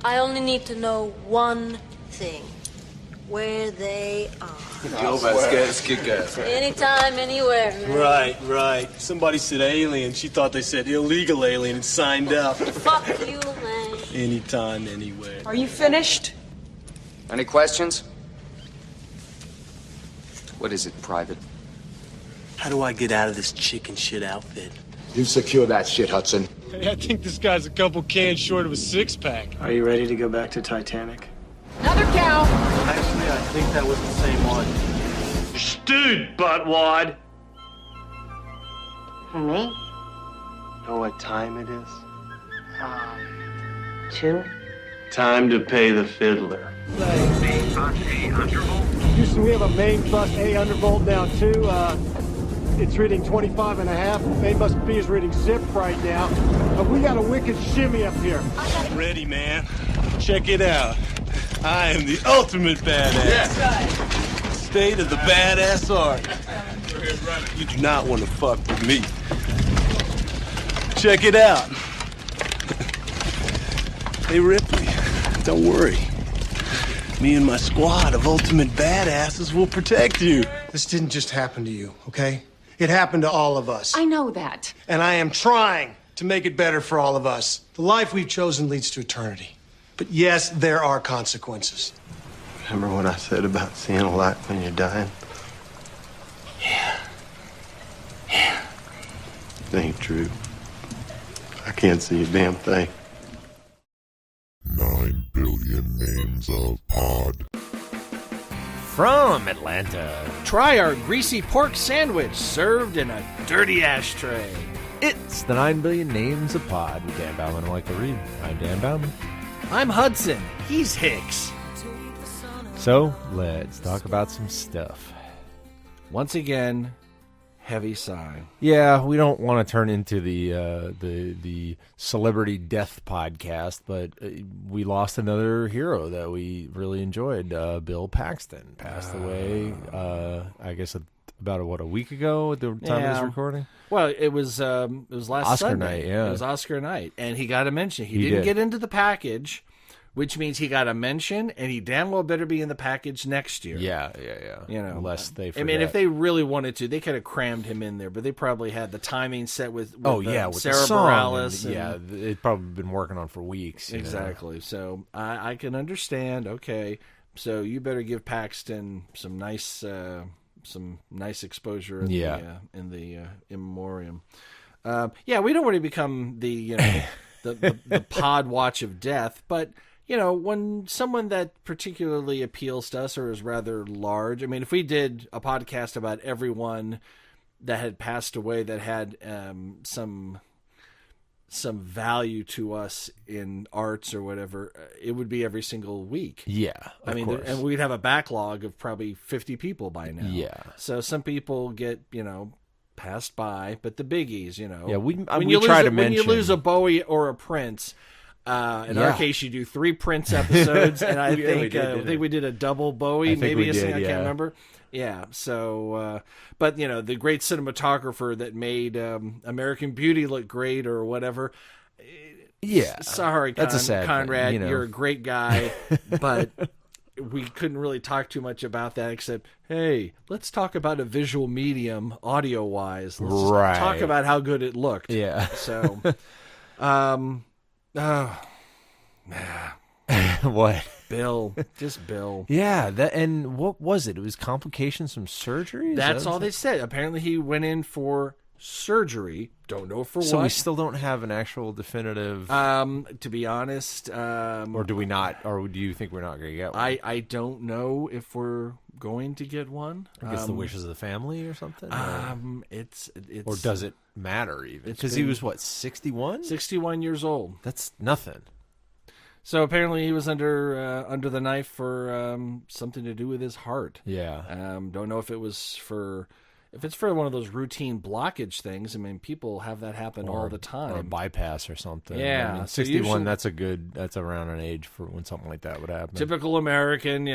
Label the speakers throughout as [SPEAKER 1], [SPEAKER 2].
[SPEAKER 1] I only need to know one thing. Where they are.
[SPEAKER 2] Go Vasquez, kick ass.
[SPEAKER 1] Anytime, anywhere. Man.
[SPEAKER 3] Right. Somebody said alien. She thought they said illegal alien and signed up.
[SPEAKER 1] Fuck you, man.
[SPEAKER 3] Anytime, anywhere.
[SPEAKER 4] Are you finished?
[SPEAKER 5] Any questions? What is it, Private?
[SPEAKER 3] How do I get out of this chicken shit outfit?
[SPEAKER 2] You secure that shit, Hudson.
[SPEAKER 3] Hey, I think this guy's a couple cans short of a six-pack.
[SPEAKER 6] Are you ready to go back to Titanic?
[SPEAKER 4] Another cow.
[SPEAKER 3] Actually, I think that was the same one. Stewed, buttwad.
[SPEAKER 4] For me?
[SPEAKER 6] Know what time it is?
[SPEAKER 4] 2.
[SPEAKER 6] Time to pay the fiddler.
[SPEAKER 7] Houston, we have a main bus A undervolt down 2. It's reading 25 and a half. Main bus B is reading zip right now. We got a wicked shimmy up here.
[SPEAKER 3] Ready, man. Check it out. I am the ultimate badass. Yeah. State of the badass art. You do not want to fuck with me. Check it out. Hey, Ripley, don't worry. Me and my squad of ultimate badasses will protect you.
[SPEAKER 7] This didn't just happen to you, okay? It happened to all of us.
[SPEAKER 4] I know that.
[SPEAKER 7] And I am trying to make it better for all of us. The life we've chosen leads to eternity. But yes, there are consequences.
[SPEAKER 6] Remember what I said about seeing a light when you're dying?
[SPEAKER 3] Yeah.
[SPEAKER 6] It ain't true. I can't see a damn thing.
[SPEAKER 8] 9 billion names of pod.
[SPEAKER 9] From Atlanta, try our greasy pork sandwich served in a dirty ashtray. It's the 9 billion names of pod with Dan Bauman and Michael Reed. I'm Dan Bauman. I'm Hudson. He's Hicks. So, let's talk about some stuff. Once again, heavy sigh. Yeah, we don't want to turn into the celebrity death podcast, but we lost another hero that we really enjoyed. Bill Paxton passed away, I guess about a week ago at the time of this recording?
[SPEAKER 10] Well, it was last
[SPEAKER 9] Oscar
[SPEAKER 10] Sunday.
[SPEAKER 9] night, yeah.
[SPEAKER 10] It was Oscar night, and he got a mention. He didn't get into the package, which means he got a mention, and he damn well better be in the package next year.
[SPEAKER 9] Yeah.
[SPEAKER 10] You know,
[SPEAKER 9] unless they forget.
[SPEAKER 10] I mean, if they really wanted to, they could have crammed him in there, but they probably had the timing set with
[SPEAKER 9] with
[SPEAKER 10] Sarah
[SPEAKER 9] the song,
[SPEAKER 10] Bareilles.
[SPEAKER 9] they'd probably been working on for weeks.
[SPEAKER 10] Exactly. You know? So I can understand. Okay, so you better give Paxton some nice exposure in the in memoriam. We don't want to become the the pod watch of death, but when someone that particularly appeals to us or is rather large, I mean, if we did a podcast about everyone that had passed away that had some value to us in arts or whatever, it would be every single week.
[SPEAKER 9] Yeah,
[SPEAKER 10] I mean, and we'd have a backlog of probably 50 people by now.
[SPEAKER 9] Yeah.
[SPEAKER 10] So some people get, passed by, but the biggies,
[SPEAKER 9] Yeah, we
[SPEAKER 10] when you lose a Bowie or a Prince, in our case, you do 3 Prince episodes, and I think we did a double Bowie, maybe I can't remember. Yeah, so, but, the great cinematographer that made American Beauty look great or whatever.
[SPEAKER 9] Yeah.
[SPEAKER 10] Sorry,
[SPEAKER 9] that's a sad
[SPEAKER 10] Conrad,
[SPEAKER 9] thing,
[SPEAKER 10] you're a great guy, but we couldn't really talk too much about that except, hey, let's talk about a visual medium audio-wise. Let's just talk about how good it looked.
[SPEAKER 9] Yeah.
[SPEAKER 10] So,
[SPEAKER 9] what?
[SPEAKER 10] Bill, just Bill.
[SPEAKER 9] Yeah, and what was it? It was complications from surgery?
[SPEAKER 10] That's all they said. Apparently he went in for surgery. Don't know for what.
[SPEAKER 9] So we still don't have an actual definitive...
[SPEAKER 10] to be honest...
[SPEAKER 9] or do we not? Or do you think we're not going to get one?
[SPEAKER 10] I don't know if we're going to get one.
[SPEAKER 9] I guess the wishes of the family or something?
[SPEAKER 10] It's
[SPEAKER 9] or does it matter even? Because he was, 61?
[SPEAKER 10] 61 years old.
[SPEAKER 9] That's nothing.
[SPEAKER 10] So apparently he was under the knife for something to do with his heart.
[SPEAKER 9] Yeah.
[SPEAKER 10] Don't know if it was for if it's for one of those routine blockage things, I mean, people have that happen all the time.
[SPEAKER 9] Or a bypass or something.
[SPEAKER 10] Yeah.
[SPEAKER 9] I mean,
[SPEAKER 10] So
[SPEAKER 9] 61,
[SPEAKER 10] usually-
[SPEAKER 9] that's around an age for when something like that would happen.
[SPEAKER 10] Typical American,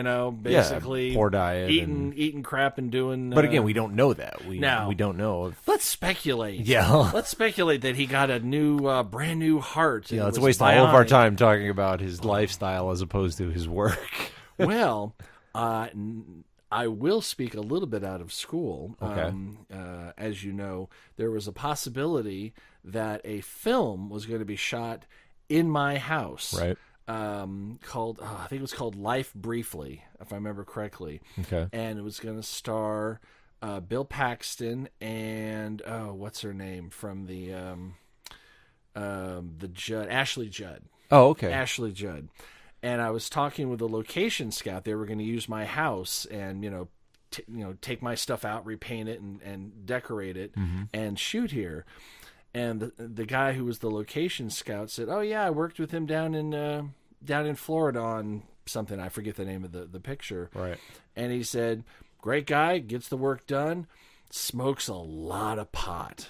[SPEAKER 10] basically
[SPEAKER 9] poor diet
[SPEAKER 10] eating crap and doing.
[SPEAKER 9] But again, we don't know that. We don't know.
[SPEAKER 10] Let's speculate.
[SPEAKER 9] Yeah.
[SPEAKER 10] Let's speculate that he got a brand new heart.
[SPEAKER 9] Yeah, let's
[SPEAKER 10] was
[SPEAKER 9] waste all of our
[SPEAKER 10] bionic.
[SPEAKER 9] time talking about his lifestyle as opposed to his work.
[SPEAKER 10] Well, I will speak a little bit out of school.
[SPEAKER 9] Okay.
[SPEAKER 10] As you know, there was a possibility that a film was going to be shot in my house.
[SPEAKER 9] Right.
[SPEAKER 10] Called, I think it was called Life Briefly, if I remember correctly.
[SPEAKER 9] Okay.
[SPEAKER 10] And it was going to star Bill Paxton and, what's her name from the Judd, Ashley Judd.
[SPEAKER 9] Oh, okay.
[SPEAKER 10] Ashley Judd. And I was talking with a location scout. They were going to use my house and, take my stuff out, repaint it, and decorate it, and shoot here. And the guy who was the location scout said, "Oh yeah, I worked with him down in Florida on something. I forget the name of the picture."
[SPEAKER 9] Right.
[SPEAKER 10] And he said, "Great guy, gets the work done, smokes a lot of pot."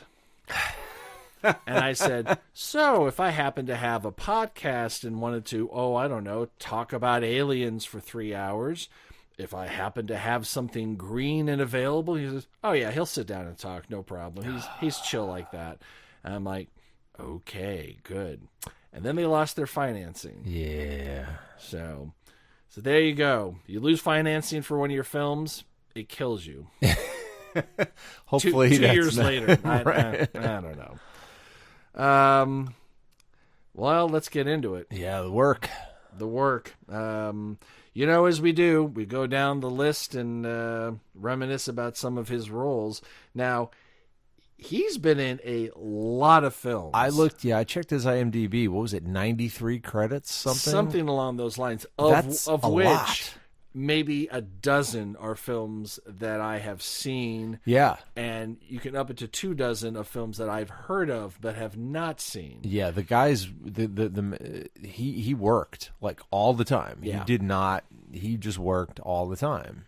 [SPEAKER 10] And I said, "So if I happen to have a podcast and wanted to, talk about aliens for 3 hours, if I happen to have something green and available," he says, "Oh yeah, he'll sit down and talk, no problem. He's chill like that." And I'm like, "Okay, good." And then they lost their financing.
[SPEAKER 9] Yeah.
[SPEAKER 10] So there you go. You lose financing for one of your films, it kills you.
[SPEAKER 9] Hopefully,
[SPEAKER 10] two
[SPEAKER 9] that's
[SPEAKER 10] years
[SPEAKER 9] not-
[SPEAKER 10] later.
[SPEAKER 9] Right.
[SPEAKER 10] I don't know. Well, let's get into it.
[SPEAKER 9] Yeah, the work.
[SPEAKER 10] As we do, we go down the list and reminisce about some of his roles. Now, he's been in a lot of films.
[SPEAKER 9] I checked his IMDb. What was it, 93 credits, something?
[SPEAKER 10] Something along those lines.
[SPEAKER 9] That's
[SPEAKER 10] of
[SPEAKER 9] a
[SPEAKER 10] which
[SPEAKER 9] lot.
[SPEAKER 10] maybe a dozen are films that I have seen.
[SPEAKER 9] Yeah.
[SPEAKER 10] And you can up it to 24 of films that I've heard of but have not seen.
[SPEAKER 9] Yeah, the guy's he worked like all the time.
[SPEAKER 10] Yeah.
[SPEAKER 9] He just worked all the time.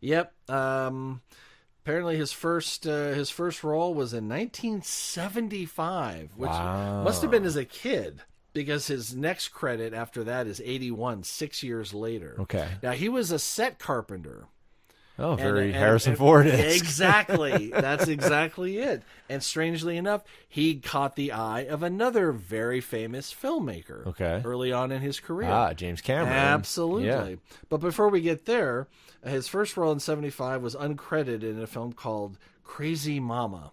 [SPEAKER 10] Yep. Apparently his first role was in 1975, which must have been as a kid, because his next credit after that is 81, 6 years later.
[SPEAKER 9] Okay.
[SPEAKER 10] Now, he was a set carpenter.
[SPEAKER 9] Oh, very Harrison Ford-esque.
[SPEAKER 10] Exactly. That's exactly it. And strangely enough, he caught the eye of another very famous filmmaker.
[SPEAKER 9] Okay.
[SPEAKER 10] Early on in his career.
[SPEAKER 9] James Cameron.
[SPEAKER 10] Absolutely.
[SPEAKER 9] Yeah.
[SPEAKER 10] But before we get there, his first role in 75 was uncredited in a film called Crazy Mama.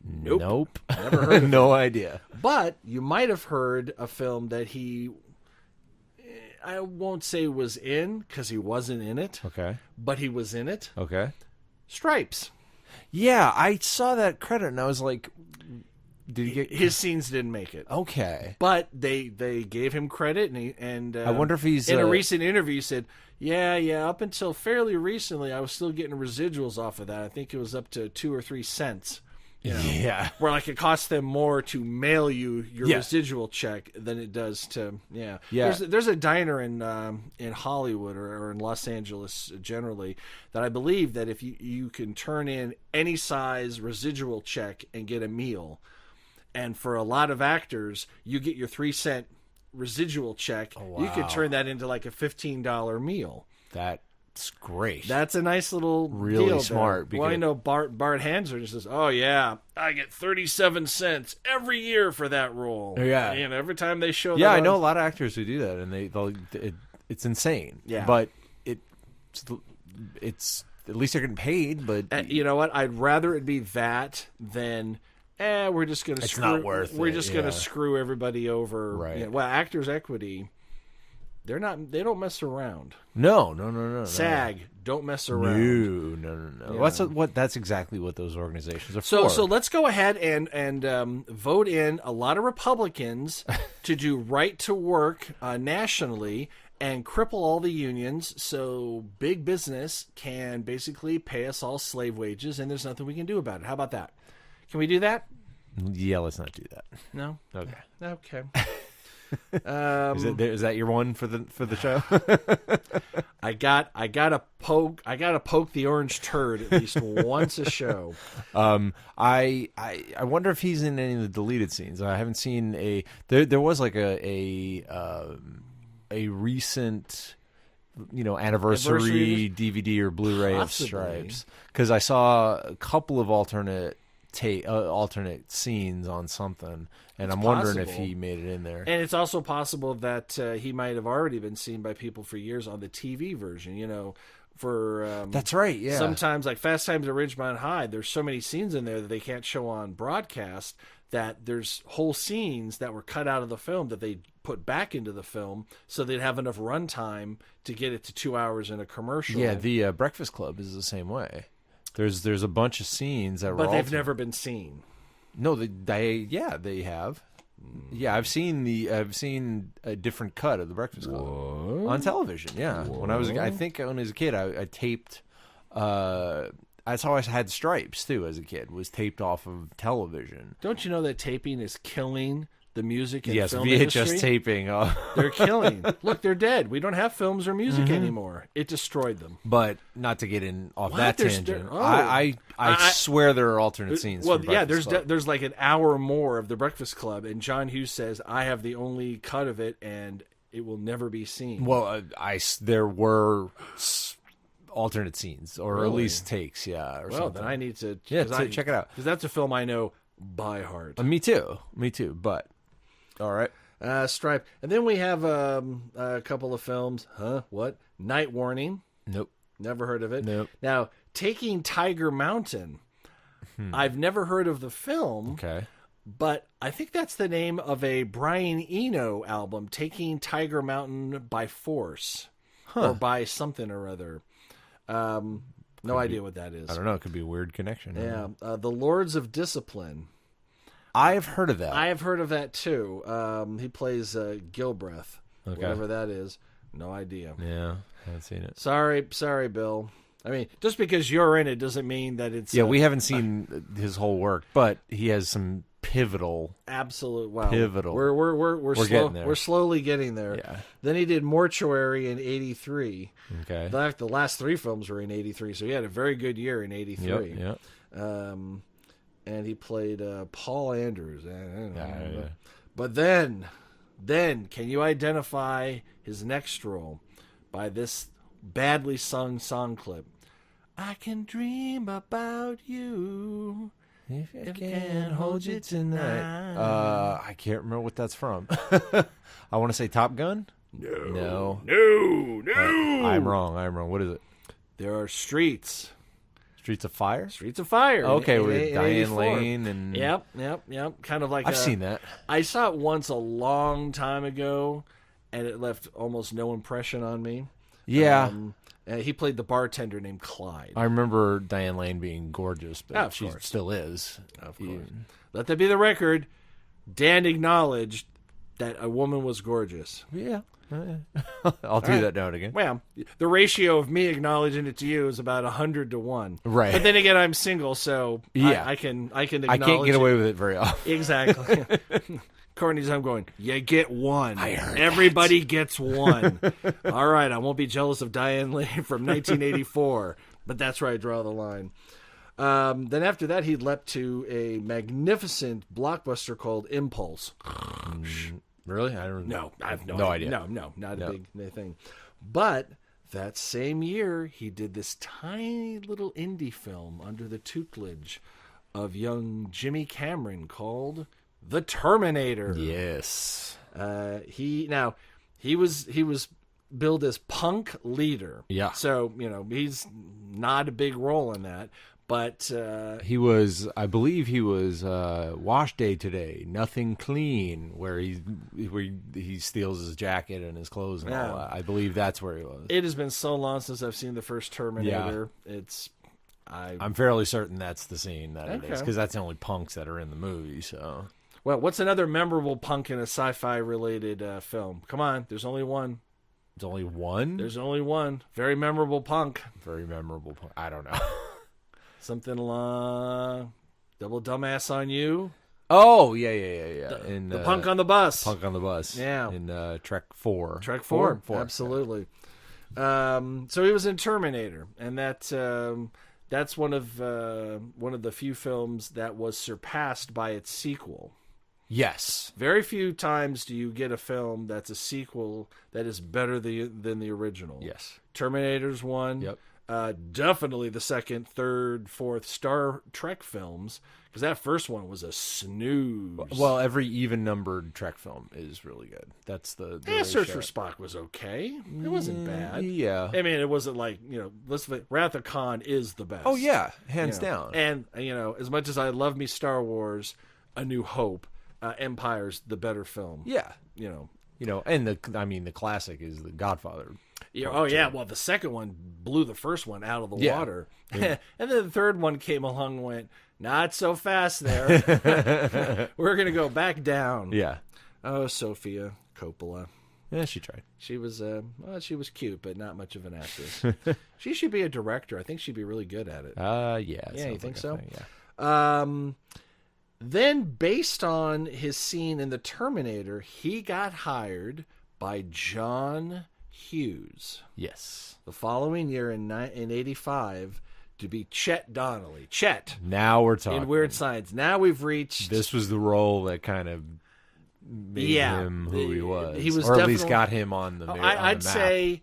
[SPEAKER 9] Nope.
[SPEAKER 10] Never heard of
[SPEAKER 9] No idea.
[SPEAKER 10] But you might have heard a film that I won't say was in, because he wasn't in it.
[SPEAKER 9] Okay.
[SPEAKER 10] But he was in it.
[SPEAKER 9] Okay.
[SPEAKER 10] Stripes.
[SPEAKER 9] Yeah, I saw that credit and I was like, did he get
[SPEAKER 10] His scenes didn't make it.
[SPEAKER 9] Okay.
[SPEAKER 10] But they gave him credit, and
[SPEAKER 9] I wonder if he's
[SPEAKER 10] in a recent interview said, yeah, up until fairly recently I was still getting residuals off of that. I think it was up to 2 or 3 cents.
[SPEAKER 9] Yeah.
[SPEAKER 10] Where like it costs them more to mail you your
[SPEAKER 9] Yeah.
[SPEAKER 10] residual check than it does to
[SPEAKER 9] Yeah.
[SPEAKER 10] There's a diner in Hollywood or in Los Angeles generally that I believe that if you can turn in any size residual check and get a meal, and for a lot of actors you get your 3-cent residual check, you could turn that into like a $15 meal.
[SPEAKER 9] That's great.
[SPEAKER 10] That's a nice little
[SPEAKER 9] Really
[SPEAKER 10] deal
[SPEAKER 9] smart,
[SPEAKER 10] there. Well, I know Bart Hanser just says, "Oh yeah, I get 37 cents every year for that role."
[SPEAKER 9] Yeah.
[SPEAKER 10] and every time they show.
[SPEAKER 9] Yeah,
[SPEAKER 10] that
[SPEAKER 9] I know a lot of actors who do that, and it's insane.
[SPEAKER 10] Yeah.
[SPEAKER 9] But it's at least they're getting paid. But
[SPEAKER 10] You know what? I'd rather it be that than. We're just gonna.
[SPEAKER 9] It's not worth
[SPEAKER 10] We're
[SPEAKER 9] it,
[SPEAKER 10] just
[SPEAKER 9] yeah.
[SPEAKER 10] gonna screw everybody over.
[SPEAKER 9] Right.
[SPEAKER 10] Yeah, well, Actors Equity, they're not. They don't mess around.
[SPEAKER 9] No.
[SPEAKER 10] SAG, don't mess around.
[SPEAKER 9] No.
[SPEAKER 10] Yeah.
[SPEAKER 9] That's exactly what those organizations are
[SPEAKER 10] So
[SPEAKER 9] for.
[SPEAKER 10] let's go ahead and vote in a lot of Republicans to do right to work nationally and cripple all the unions so big business can basically pay us all slave wages and there's nothing we can do about it. How about that? Can we do that?
[SPEAKER 9] Yeah, let's not do that.
[SPEAKER 10] No?
[SPEAKER 9] Okay.
[SPEAKER 10] Okay.
[SPEAKER 9] Is that your one for the show?
[SPEAKER 10] I gotta poke the orange turd at least once a show.
[SPEAKER 9] I wonder if he's in any of the deleted scenes. I haven't seen there was like a recent anniversary DVD or Blu-ray of Stripes, because I saw a couple of alternate scenes on something, and I'm wondering if he made it in there.
[SPEAKER 10] And it's also possible that he might have already been seen by people for years on the TV version.
[SPEAKER 9] That's right. Yeah.
[SPEAKER 10] Sometimes, like Fast Times at Ridgemont High, there's so many scenes in there that they can't show on broadcast, that there's whole scenes that were cut out of the film that they put back into the film so they'd have enough runtime to get it to 2 hours in a commercial.
[SPEAKER 9] Yeah, the Breakfast Club is the same way. There's a bunch of scenes that were
[SPEAKER 10] but they've never been seen.
[SPEAKER 9] No, they have. Yeah, I've seen a different cut of the Breakfast Club on television. Yeah, when I was a kid, I taped. That's how I had Stripes too as a kid. Was taped off of television.
[SPEAKER 10] Don't you know that taping is killing the music and
[SPEAKER 9] yes,
[SPEAKER 10] film
[SPEAKER 9] VHS
[SPEAKER 10] industry?
[SPEAKER 9] Taping.
[SPEAKER 10] They're killing. Look, they're dead. We don't have films or music anymore. It destroyed them.
[SPEAKER 9] But not to get in off that tangent.
[SPEAKER 10] Oh.
[SPEAKER 9] I swear there are alternate scenes.
[SPEAKER 10] Well,
[SPEAKER 9] from
[SPEAKER 10] yeah,
[SPEAKER 9] Breakfast
[SPEAKER 10] there's like an hour more of the Breakfast Club, and John Hughes says I have the only cut of it, and it will never be seen.
[SPEAKER 9] Well, there were alternate scenes, or
[SPEAKER 10] Really?
[SPEAKER 9] at least takes. Yeah. Or
[SPEAKER 10] well,
[SPEAKER 9] something.
[SPEAKER 10] then I need to
[SPEAKER 9] check it out,
[SPEAKER 10] because that's a film I know by heart.
[SPEAKER 9] Me too. But all right.
[SPEAKER 10] Stripe, and then we have a couple of films. What? Night Warning.
[SPEAKER 9] Nope.
[SPEAKER 10] Never heard of it.
[SPEAKER 9] Nope.
[SPEAKER 10] Now, Taking Tiger Mountain. I've never heard of the film.
[SPEAKER 9] Okay.
[SPEAKER 10] But I think that's the name of a Brian Eno album, Taking Tiger Mountain by Force. Or by something or other. No idea what that is.
[SPEAKER 9] I don't know. It could be a weird connection.
[SPEAKER 10] Yeah. The Lords of Discipline.
[SPEAKER 9] I've heard of that.
[SPEAKER 10] I have heard of that too. He plays Gilbreth.
[SPEAKER 9] Okay.
[SPEAKER 10] Whatever that is. No idea.
[SPEAKER 9] Yeah. I haven't seen it.
[SPEAKER 10] Sorry, Bill. I mean, just because you're in it doesn't mean that it's...
[SPEAKER 9] Yeah, we haven't seen his whole work, but he has some pivotal...
[SPEAKER 10] Absolute. Wow.
[SPEAKER 9] Pivotal.
[SPEAKER 10] We're
[SPEAKER 9] getting there.
[SPEAKER 10] We're slowly getting there.
[SPEAKER 9] Yeah.
[SPEAKER 10] Then he did Mortuary in 83.
[SPEAKER 9] Okay.
[SPEAKER 10] In fact, the last three films were in 83, so he had a very good year in 83.
[SPEAKER 9] Yep.
[SPEAKER 10] And he played Paul Andrews.
[SPEAKER 9] Yeah.
[SPEAKER 10] But then, can you identify his next role by this badly sung song clip? I can dream about you if I can't hold you tonight.
[SPEAKER 9] I can't remember what that's from. I want to say Top Gun? No. I'm wrong. What is it?
[SPEAKER 10] There are Streets.
[SPEAKER 9] Streets of Fire?
[SPEAKER 10] Streets of Fire.
[SPEAKER 9] Okay, with
[SPEAKER 10] in
[SPEAKER 9] Diane
[SPEAKER 10] 84.
[SPEAKER 9] Lane and...
[SPEAKER 10] Yep. Kind of like
[SPEAKER 9] I've seen that.
[SPEAKER 10] I saw it once a long time ago, and it left almost no impression on me.
[SPEAKER 9] Yeah.
[SPEAKER 10] And he played the bartender named Clyde.
[SPEAKER 9] I remember Diane Lane being gorgeous, but
[SPEAKER 10] Of
[SPEAKER 9] she
[SPEAKER 10] course.
[SPEAKER 9] still is.
[SPEAKER 10] Of course. Let that be the record. Dan acknowledged that a woman was gorgeous.
[SPEAKER 9] Yeah. I'll do that now and again.
[SPEAKER 10] Well, the ratio of me acknowledging it to you is about 100 to 1.
[SPEAKER 9] Right.
[SPEAKER 10] But then again, I'm single, so
[SPEAKER 9] yeah.
[SPEAKER 10] I can acknowledge
[SPEAKER 9] I can't get away with it very often.
[SPEAKER 10] Exactly. Courtney's, I'm going, you get one. Everybody gets one. All right, I won't be jealous of Diane Lane from 1984, but that's where I draw the line. Then after that, he leapt to a magnificent blockbuster called Impulse.
[SPEAKER 9] Really? I don't know.
[SPEAKER 10] I have
[SPEAKER 9] no idea.
[SPEAKER 10] No, not a big thing. But that same year, he did this tiny little indie film under the tutelage of young Jimmy Cameron called The Terminator.
[SPEAKER 9] Yes.
[SPEAKER 10] He was billed as punk leader.
[SPEAKER 9] Yeah.
[SPEAKER 10] So, he's not a big role in that. But
[SPEAKER 9] he was, I believe he was Wash Day Today, Nothing Clean, where he steals his jacket and his clothes and all that. I believe that's where he was.
[SPEAKER 10] It has been so long since I've seen the first Terminator. Yeah.
[SPEAKER 9] I'm fairly certain that's the scene that it is, because that's the only punks that are in the movie. So,
[SPEAKER 10] well, what's another memorable punk in a sci-fi related film? Come on, there's only one.
[SPEAKER 9] There's only one?
[SPEAKER 10] There's only one. Very memorable punk.
[SPEAKER 9] Very memorable punk. I don't know.
[SPEAKER 10] Something along Double Dumbass on You.
[SPEAKER 9] Oh, yeah.
[SPEAKER 10] The Punk on the Bus.
[SPEAKER 9] Punk on the Bus.
[SPEAKER 10] Yeah.
[SPEAKER 9] In Trek 4.
[SPEAKER 10] Trek 4, absolutely. So he was in Terminator, and that's one of the few films that was surpassed by its sequel.
[SPEAKER 9] Yes.
[SPEAKER 10] Very few times do you get a film that's a sequel that is better than the original.
[SPEAKER 9] Yes.
[SPEAKER 10] Terminator's one.
[SPEAKER 9] Yep.
[SPEAKER 10] Definitely the second, third, fourth Star Trek films, because that first one was a snooze.
[SPEAKER 9] Well, every even-numbered Trek film is really good. That's the
[SPEAKER 10] Search
[SPEAKER 9] ratio.
[SPEAKER 10] for Spock was okay. It wasn't bad.
[SPEAKER 9] Yeah.
[SPEAKER 10] I mean, it wasn't like, Wrath of Khan is the best.
[SPEAKER 9] Oh, yeah. Hands down.
[SPEAKER 10] And, as much as I love me Star Wars, A New Hope, Empire's the better film.
[SPEAKER 9] Yeah. And the classic is The Godfather.
[SPEAKER 10] Yeah, oh yeah, well the second one blew the first one out of the water.
[SPEAKER 9] Yeah.
[SPEAKER 10] And then the third one came along and went, not so fast there. We're going to go back down.
[SPEAKER 9] Yeah.
[SPEAKER 10] Oh, Sofia Coppola.
[SPEAKER 9] Yeah, she tried.
[SPEAKER 10] She was she was cute, but not much of an actress. She should be a director. I think she'd be really good at it.
[SPEAKER 9] Yeah.
[SPEAKER 10] Yeah, you think so?
[SPEAKER 9] Thing, yeah.
[SPEAKER 10] Then, based on his scene in The Terminator, he got hired by John Hughes.
[SPEAKER 9] Yes.
[SPEAKER 10] The following year in 85 to be Chet Donnelly. Chet.
[SPEAKER 9] Now we're talking.
[SPEAKER 10] In Weird Science. Now we've reached...
[SPEAKER 9] This was the role that kind of made him who he was.
[SPEAKER 10] He was
[SPEAKER 9] or at least got him on the
[SPEAKER 10] I'd
[SPEAKER 9] map.
[SPEAKER 10] say...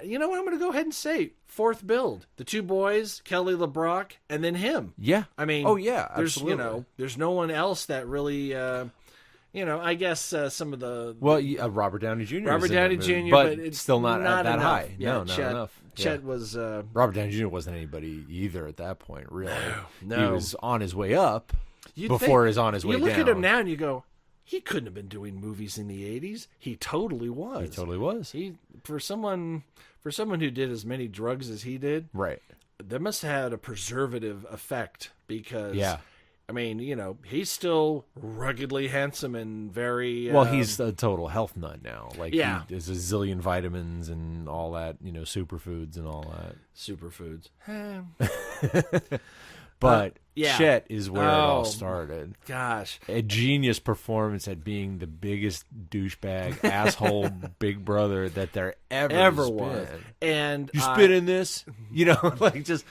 [SPEAKER 10] you know what? I'm going to go ahead and say fourth build. The two boys, Kelly LeBrock, and then him.
[SPEAKER 9] Yeah.
[SPEAKER 10] I mean...
[SPEAKER 9] Oh, yeah,
[SPEAKER 10] there's,
[SPEAKER 9] absolutely.
[SPEAKER 10] There's no one else that really... I guess some of the...
[SPEAKER 9] Well, Robert Downey Jr.
[SPEAKER 10] Robert Downey Jr.,
[SPEAKER 9] but
[SPEAKER 10] it's
[SPEAKER 9] still not that
[SPEAKER 10] enough.
[SPEAKER 9] high.
[SPEAKER 10] Yeah,
[SPEAKER 9] No, not
[SPEAKER 10] Chet,
[SPEAKER 9] enough.
[SPEAKER 10] Chet was...
[SPEAKER 9] Robert Downey Jr. wasn't anybody either at that point, really.
[SPEAKER 10] No.
[SPEAKER 9] He was on his way up
[SPEAKER 10] You'd
[SPEAKER 9] before
[SPEAKER 10] think-
[SPEAKER 9] he's on his way down.
[SPEAKER 10] You look at him now and you go, he couldn't have been doing movies in the 80s. He totally was.
[SPEAKER 9] He totally was.
[SPEAKER 10] For someone who did as many drugs as he did,
[SPEAKER 9] Right.
[SPEAKER 10] that must have had a preservative effect because...
[SPEAKER 9] Yeah.
[SPEAKER 10] I mean, he's still ruggedly handsome and very...
[SPEAKER 9] Well, he's a total health nut now. Like,
[SPEAKER 10] Yeah.
[SPEAKER 9] he has a zillion vitamins and all that, superfoods and all that.
[SPEAKER 10] Superfoods.
[SPEAKER 9] But
[SPEAKER 10] yeah.
[SPEAKER 9] Chet is where it all
[SPEAKER 10] Oh,
[SPEAKER 9] started.
[SPEAKER 10] Gosh.
[SPEAKER 9] A genius performance at being the biggest douchebag, asshole big brother that there ever
[SPEAKER 10] was.
[SPEAKER 9] been.
[SPEAKER 10] And
[SPEAKER 9] You spit in this? Just...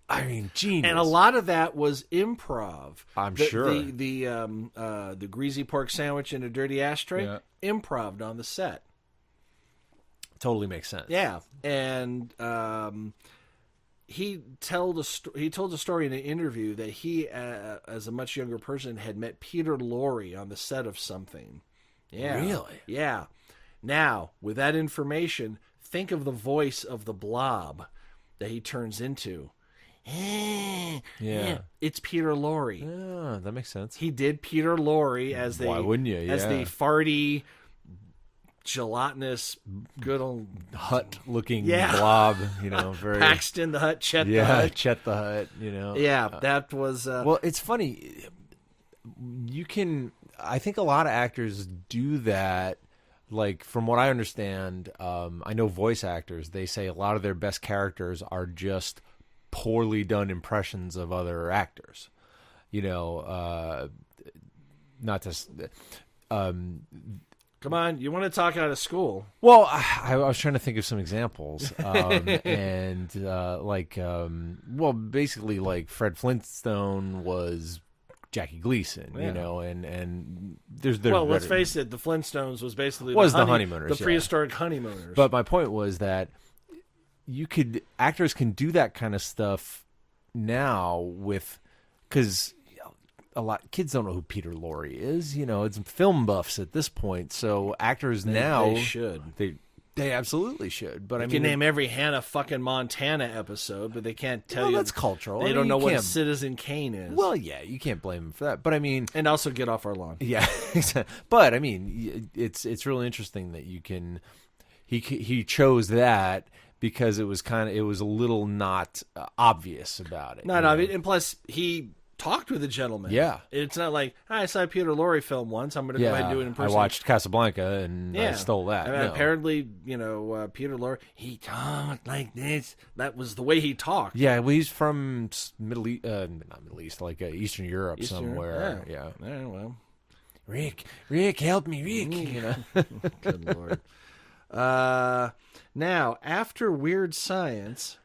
[SPEAKER 9] I mean, genius.
[SPEAKER 10] And a lot of that was improv.
[SPEAKER 9] I'm sure.
[SPEAKER 10] The greasy pork sandwich in a dirty ashtray, improv'd on the set.
[SPEAKER 9] Totally makes sense.
[SPEAKER 10] Yeah, and he told a story in an interview that he, as a much younger person, had met Peter Lorre on the set of something. Yeah,
[SPEAKER 9] Really?
[SPEAKER 10] Yeah. Now, with that information, think of the voice of the Blob that he turns into.
[SPEAKER 9] Yeah.
[SPEAKER 10] It's Peter Lorre.
[SPEAKER 9] Yeah, that makes sense.
[SPEAKER 10] He did Peter Lorre as
[SPEAKER 9] Why wouldn't you?
[SPEAKER 10] as the
[SPEAKER 9] Yeah.
[SPEAKER 10] farty, gelatinous, good old
[SPEAKER 9] Hut-looking
[SPEAKER 10] Yeah.
[SPEAKER 9] blob, very...
[SPEAKER 10] Paxton the Hut, Chet the
[SPEAKER 9] Yeah,
[SPEAKER 10] Hut.
[SPEAKER 9] Chet the Hut,
[SPEAKER 10] Yeah, that was...
[SPEAKER 9] Well, it's funny. I think a lot of actors do that. Like, from what I understand, I know voice actors, they say a lot of their best characters are just poorly done impressions of other actors. Not to...
[SPEAKER 10] Come on, you want to talk out of school.
[SPEAKER 9] Well, I was trying to think of some examples. Basically, like, Fred Flintstone was Jackie Gleason, and there's
[SPEAKER 10] Well, let's
[SPEAKER 9] better-
[SPEAKER 10] face it, the Flintstones was basically
[SPEAKER 9] the Honeymooners,
[SPEAKER 10] the prehistoric honeymooners.
[SPEAKER 9] But my point was that actors can do that kind of stuff now because a lot kids don't know who Peter Lorre is. It's film buffs at this point. So actors now
[SPEAKER 10] they should.
[SPEAKER 9] They absolutely should. But
[SPEAKER 10] They can name every Hannah fucking Montana episode, but they can't tell you
[SPEAKER 9] that's cultural.
[SPEAKER 10] They
[SPEAKER 9] I
[SPEAKER 10] don't
[SPEAKER 9] mean,
[SPEAKER 10] know
[SPEAKER 9] you
[SPEAKER 10] what
[SPEAKER 9] can't-
[SPEAKER 10] Citizen Kane is.
[SPEAKER 9] Well, yeah, you can't blame him for that. But I mean,
[SPEAKER 10] and also get off our lawn.
[SPEAKER 9] yeah. But I mean, it's really interesting that you can. He chose that because it was a little not obvious about it.
[SPEAKER 10] Not obvious, and plus he talked with a gentleman.
[SPEAKER 9] Yeah.
[SPEAKER 10] It's not like, I saw a Peter Lorre film once, I'm going to go ahead and do it in person.
[SPEAKER 9] I watched Casablanca and I stole that.
[SPEAKER 10] I mean,
[SPEAKER 9] No.
[SPEAKER 10] apparently, Peter Lorre, he talked like this. That was the way he talked.
[SPEAKER 9] Yeah, well, he's from Middle East, not Middle East, like Eastern Europe somewhere.
[SPEAKER 10] Yeah. Well,
[SPEAKER 9] Rick, help me, Rick.
[SPEAKER 10] Good Lord. Now, after Weird Science,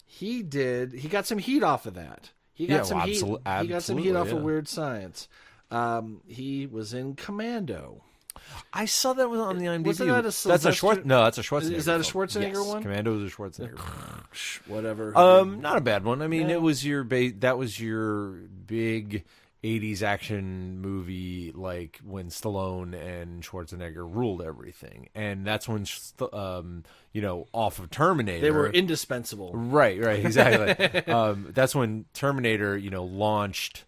[SPEAKER 10] he got some heat off of that. He got some heat. He got some heat off of Weird Science. He was in Commando.
[SPEAKER 9] I saw that was on the IMDb.
[SPEAKER 10] Wasn't that
[SPEAKER 9] That's a Schwarzenegger.
[SPEAKER 10] Is that a
[SPEAKER 9] film.
[SPEAKER 10] Schwarzenegger
[SPEAKER 9] Yes,
[SPEAKER 10] one?
[SPEAKER 9] Commando was a Schwarzenegger film.
[SPEAKER 10] Whatever.
[SPEAKER 9] Not a bad one. I mean, it was that was your big 80s action movie, like when Stallone and Schwarzenegger ruled everything, and that's when off of Terminator,
[SPEAKER 10] they were indispensable.
[SPEAKER 9] Right, exactly. That's when Terminator, launched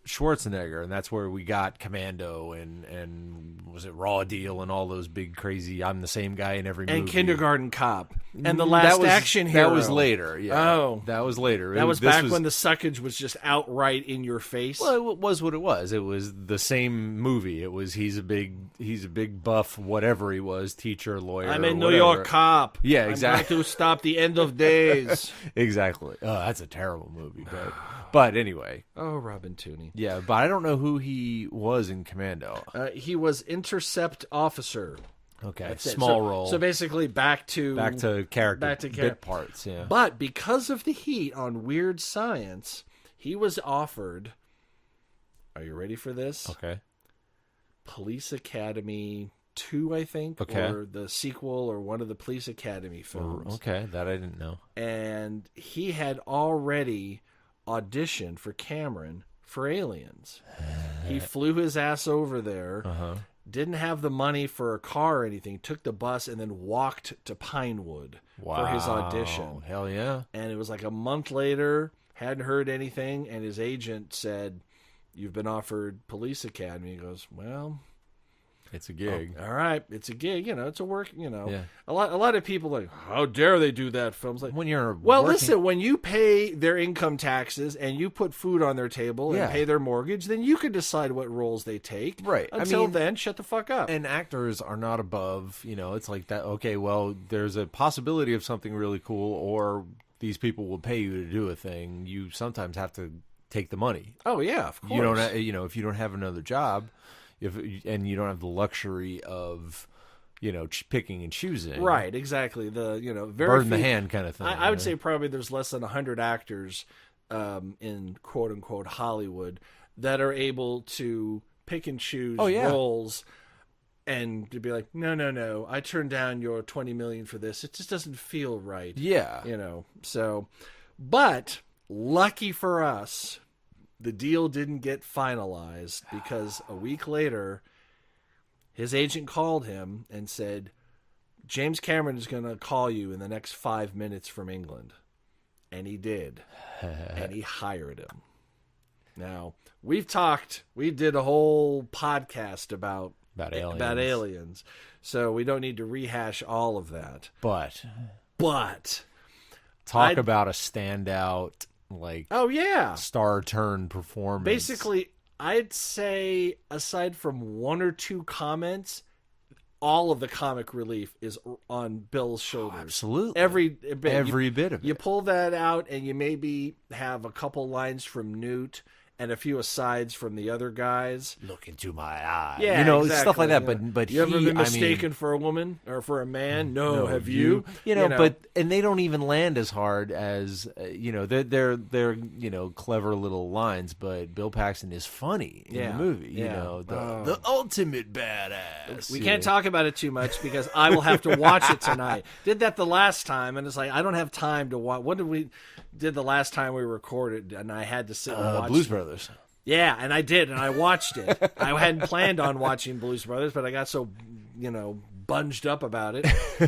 [SPEAKER 9] Schwarzenegger, and that's where we got Commando and was it Raw Deal and all those big crazy I'm the same guy in every movie.
[SPEAKER 10] And Kindergarten Cop. And The Last Action Hero.
[SPEAKER 9] That was later, yeah.
[SPEAKER 10] Oh.
[SPEAKER 9] That was later.
[SPEAKER 10] That was back when the suckage was just outright in your face.
[SPEAKER 9] Well, it was what it was. It was the same movie. It was he's a big buff, whatever he was, teacher, lawyer,
[SPEAKER 10] I'm a New
[SPEAKER 9] whatever.
[SPEAKER 10] York cop.
[SPEAKER 9] Yeah, exactly.
[SPEAKER 10] I'm going to stop the end of days.
[SPEAKER 9] Exactly. Oh, that's a terrible movie, but anyway.
[SPEAKER 10] Oh, Robin Tooney.
[SPEAKER 9] Yeah, but I don't know who he was in Commando.
[SPEAKER 10] He was intercept officer.
[SPEAKER 9] Okay,
[SPEAKER 10] That's
[SPEAKER 9] small
[SPEAKER 10] it.
[SPEAKER 9] role.
[SPEAKER 10] So basically back to
[SPEAKER 9] character, bit parts, yeah.
[SPEAKER 10] But because of the heat on Weird Science, he was offered, are you ready for this?
[SPEAKER 9] Okay.
[SPEAKER 10] Police Academy 2, I think, or the sequel or one of the Police Academy films.
[SPEAKER 9] Okay, that I didn't know.
[SPEAKER 10] And he had already auditioned for Cameron for Aliens. He flew his ass over there, didn't have the money for a car or anything, took the bus and then walked to Pinewood for his audition.
[SPEAKER 9] Hell yeah.
[SPEAKER 10] And it was like a month later, hadn't heard anything, and his agent said, "You've been offered Police Academy." He goes, "Well,
[SPEAKER 9] it's a gig."
[SPEAKER 10] All right, it's a gig. It's a work.
[SPEAKER 9] Yeah.
[SPEAKER 10] A lot of people like, how dare they do that? Films like
[SPEAKER 9] when you're
[SPEAKER 10] listen, when you pay their income taxes and you put food on their table and pay their mortgage, then you can decide what roles they take.
[SPEAKER 9] Right.
[SPEAKER 10] Until then, shut the fuck up.
[SPEAKER 9] And actors are not above. It's like that. Okay, well, there's a possibility of something really cool, or these people will pay you to do a thing. You sometimes have to take the money.
[SPEAKER 10] Oh yeah, of course.
[SPEAKER 9] You don't. If you don't have another job. And you don't have the luxury of, picking and choosing.
[SPEAKER 10] Right, exactly. The very
[SPEAKER 9] bird in the hand kind of thing.
[SPEAKER 10] I would say probably there's less than 100 actors in quote unquote Hollywood that are able to pick and choose roles, and to be like, no, I turned down your $20 million for this. It just doesn't feel right.
[SPEAKER 9] Yeah,
[SPEAKER 10] So, but lucky for us, the deal didn't get finalized because a week later, his agent called him and said, James Cameron is going to call you in the next 5 minutes from England. And he did. And he hired him. Now, we did a whole podcast about aliens. So we don't need to rehash all of that.
[SPEAKER 9] But
[SPEAKER 10] talk
[SPEAKER 9] about a standout, star turn performance.
[SPEAKER 10] Basically, I'd say aside from one or two comments, all of the comic relief is on Bill's shoulders.
[SPEAKER 9] Absolutely.
[SPEAKER 10] Every bit
[SPEAKER 9] of it.
[SPEAKER 10] You pull that out and you maybe have a couple lines from Newt and a few asides from the other guys.
[SPEAKER 9] Look into my eye.
[SPEAKER 10] Yeah,
[SPEAKER 9] exactly. Stuff like that. But
[SPEAKER 10] you ever been mistaken for a woman or for a man? No, have you?
[SPEAKER 9] But they don't even land as hard as they're clever little lines. But Bill Paxton is funny in the movie. The ultimate badass.
[SPEAKER 10] We can't talk about it too much because I will have to watch it tonight. Did that the last time, and it's like I don't have time to watch. What did the last time we recorded, and I had to sit and watch
[SPEAKER 9] Blues Brothers.
[SPEAKER 10] Yeah, and I did, and I watched it. I hadn't planned on watching Blues Brothers, but I got so, bunged up about it.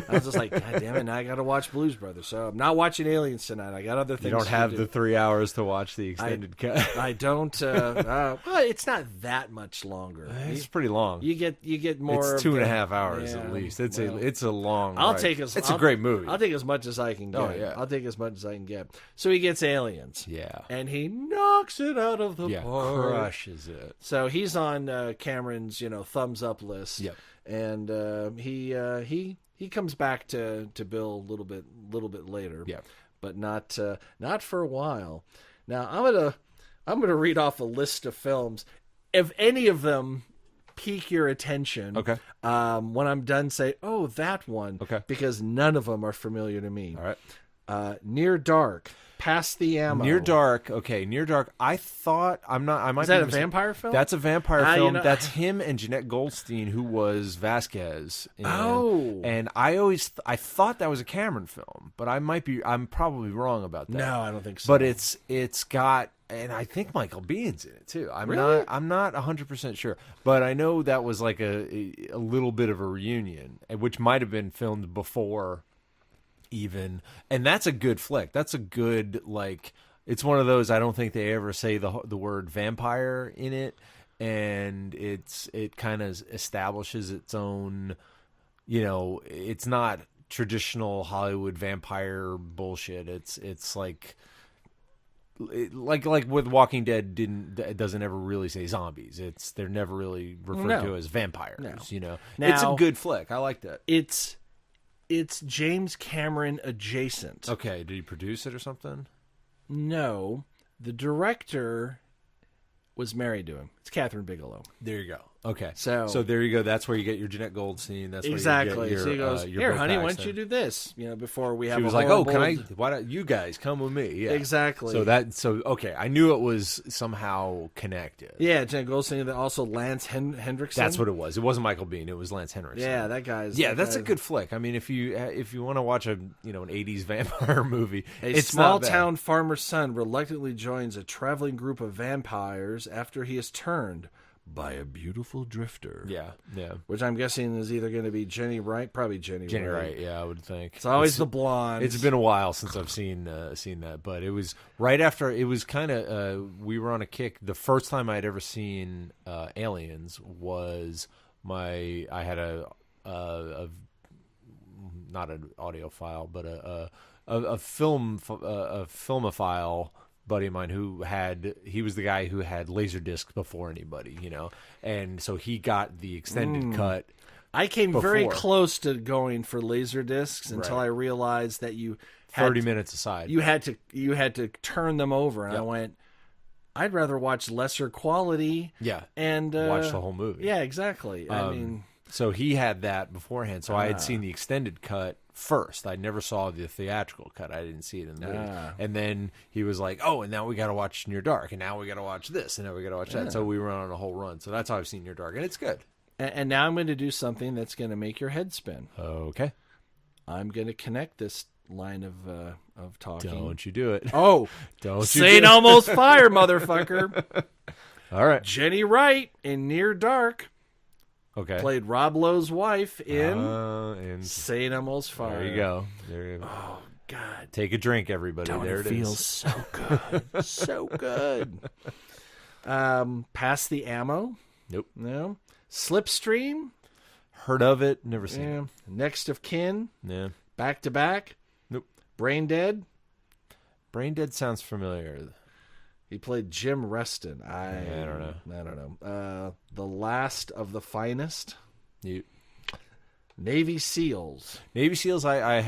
[SPEAKER 10] I was just like, God damn it, now I got to watch Blues Brothers. So I'm not watching Aliens tonight. I got other things.
[SPEAKER 9] You don't have the 3 hours to watch the extended cut.
[SPEAKER 10] I don't. Well, it's not that much longer.
[SPEAKER 9] It's pretty long.
[SPEAKER 10] You get more.
[SPEAKER 9] It's 2.5 hours at least. It's a long. It's a great movie.
[SPEAKER 10] I'll take as much as I can get.
[SPEAKER 9] Oh yeah.
[SPEAKER 10] I'll take as much as I can get. So he gets Aliens.
[SPEAKER 9] Yeah.
[SPEAKER 10] And he knocks it out of the park.
[SPEAKER 9] Crushes it.
[SPEAKER 10] So he's on Cameron's thumbs up list.
[SPEAKER 9] Yep.
[SPEAKER 10] And he comes back to Bill a little bit later.
[SPEAKER 9] Yeah.
[SPEAKER 10] But not for a while. Now I'm gonna read off a list of films. If any of them pique your attention.
[SPEAKER 9] Okay.
[SPEAKER 10] When I'm done, say, "Oh, that one."
[SPEAKER 9] Okay.
[SPEAKER 10] Because none of them are familiar to me.
[SPEAKER 9] All right.
[SPEAKER 10] Near Dark, Past the Ammo.
[SPEAKER 9] Near Dark. Okay, Near Dark. I thought I might.
[SPEAKER 10] Is that
[SPEAKER 9] be
[SPEAKER 10] a vampire film?
[SPEAKER 9] That's a vampire
[SPEAKER 10] you
[SPEAKER 9] film.
[SPEAKER 10] know-
[SPEAKER 9] That's him and Jeanette Goldstein, who was Vasquez.
[SPEAKER 10] Oh.
[SPEAKER 9] And I thought that was a Cameron film, but I'm probably wrong about that.
[SPEAKER 10] No, I don't think so.
[SPEAKER 9] But it's got, and I think Michael Biehn's in it too. I'm not 100% sure, but I know that was like a little bit of a reunion, which might have been filmed before even, and that's a good flick. That's a good, like, it's one of those, I don't think they ever say the word vampire in it, and it kind of establishes its own, it's not traditional Hollywood vampire bullshit. It's like with Walking Dead, it doesn't ever really say zombies. They're never really referred to as vampires.
[SPEAKER 10] No.
[SPEAKER 9] It's a
[SPEAKER 10] Now-
[SPEAKER 9] good flick. I like that.
[SPEAKER 10] It's James Cameron adjacent.
[SPEAKER 9] Okay, did he produce it or something?
[SPEAKER 10] No, the director was married to him. It's Catherine Bigelow.
[SPEAKER 9] There you go. Okay,
[SPEAKER 10] So
[SPEAKER 9] there you go. That's where you get your Jeanette Goldstein. That's
[SPEAKER 10] exactly.
[SPEAKER 9] Where you get your,
[SPEAKER 10] so he goes,
[SPEAKER 9] your
[SPEAKER 10] "Here,
[SPEAKER 9] Bill
[SPEAKER 10] honey, why don't
[SPEAKER 9] Paxton."
[SPEAKER 10] you do this?" Before we have.
[SPEAKER 9] She was
[SPEAKER 10] a
[SPEAKER 9] like, "Oh, can I?
[SPEAKER 10] horrible-
[SPEAKER 9] Why don't you guys come with me?" Yeah,
[SPEAKER 10] Exactly.
[SPEAKER 9] So okay, I knew it was somehow connected.
[SPEAKER 10] Yeah, Jeanette Goldstein. And also Lance Hendrickson.
[SPEAKER 9] That's what it was. It wasn't Michael Biehn. It was Lance Henriksen.
[SPEAKER 10] Yeah, that guy's.
[SPEAKER 9] Yeah,
[SPEAKER 10] that
[SPEAKER 9] that's a
[SPEAKER 10] guy's-
[SPEAKER 9] good flick. I mean, if you want to watch an 80s vampire movie,
[SPEAKER 10] A
[SPEAKER 9] it's
[SPEAKER 10] small
[SPEAKER 9] not bad.
[SPEAKER 10] town farmer's son reluctantly joins a traveling group of vampires after he is turned by a beautiful drifter.
[SPEAKER 9] Yeah.
[SPEAKER 10] Which I'm guessing is either going to be Jenny Wright, probably Jenny
[SPEAKER 9] Wright. Yeah, I would think
[SPEAKER 10] It's always the blonde.
[SPEAKER 9] It's been a while since I've seen that, but it was right after. It was kind of we were on a kick. The first time I'd ever seen Aliens was I had a not an audio file, but a filmophile buddy of mine he was the guy who had Laserdisc before anybody, and so he got the extended cut.
[SPEAKER 10] I came very
[SPEAKER 9] before.
[SPEAKER 10] close to going for laser discs until
[SPEAKER 9] Right.
[SPEAKER 10] I realized that you had
[SPEAKER 9] 30 minutes aside.
[SPEAKER 10] You had to turn them over, and
[SPEAKER 9] Yep.
[SPEAKER 10] I went, I'd rather watch lesser quality.
[SPEAKER 9] Yeah,
[SPEAKER 10] and
[SPEAKER 9] watch the whole movie.
[SPEAKER 10] Yeah, exactly. I mean,
[SPEAKER 9] so he had that beforehand. So I had seen the extended cut first. I never saw the theatrical cut. I didn't see it in the movie. And then he was like, "Oh, and now we got to watch Near Dark, and now we got to watch this, and now we got to watch that." So we were on a whole run. So that's how I've seen Near Dark, and it's good.
[SPEAKER 10] and now I'm going to do something that's going to make your head spin.
[SPEAKER 9] Okay,
[SPEAKER 10] I'm going to connect this line of talking.
[SPEAKER 9] don't you do it?
[SPEAKER 10] Oh,
[SPEAKER 9] Don't you
[SPEAKER 10] St.
[SPEAKER 9] do it.
[SPEAKER 10] Elmo's Fire, motherfucker.
[SPEAKER 9] All right.
[SPEAKER 10] Jenny Wright in Near Dark
[SPEAKER 9] Okay.
[SPEAKER 10] played Rob Lowe's wife in
[SPEAKER 9] and
[SPEAKER 10] St. Elmo's Fire.
[SPEAKER 9] there you go. There you go.
[SPEAKER 10] Oh, God.
[SPEAKER 9] Take a drink, everybody.
[SPEAKER 10] Don't
[SPEAKER 9] there
[SPEAKER 10] it
[SPEAKER 9] it
[SPEAKER 10] feels
[SPEAKER 9] is.
[SPEAKER 10] so good. So good. Pass the Ammo?
[SPEAKER 9] Nope.
[SPEAKER 10] No. Slipstream?
[SPEAKER 9] Heard of it? Never seen
[SPEAKER 10] Yeah. Next of Kin?
[SPEAKER 9] it. Yeah.
[SPEAKER 10] Back to Back?
[SPEAKER 9] Nope.
[SPEAKER 10] Brain Dead?
[SPEAKER 9] Brain Dead sounds familiar.
[SPEAKER 10] He played Jim Reston. I
[SPEAKER 9] don't know.
[SPEAKER 10] I don't know. The Last of the Finest?
[SPEAKER 9] You.
[SPEAKER 10] Navy SEALs.
[SPEAKER 9] Navy SEALs, I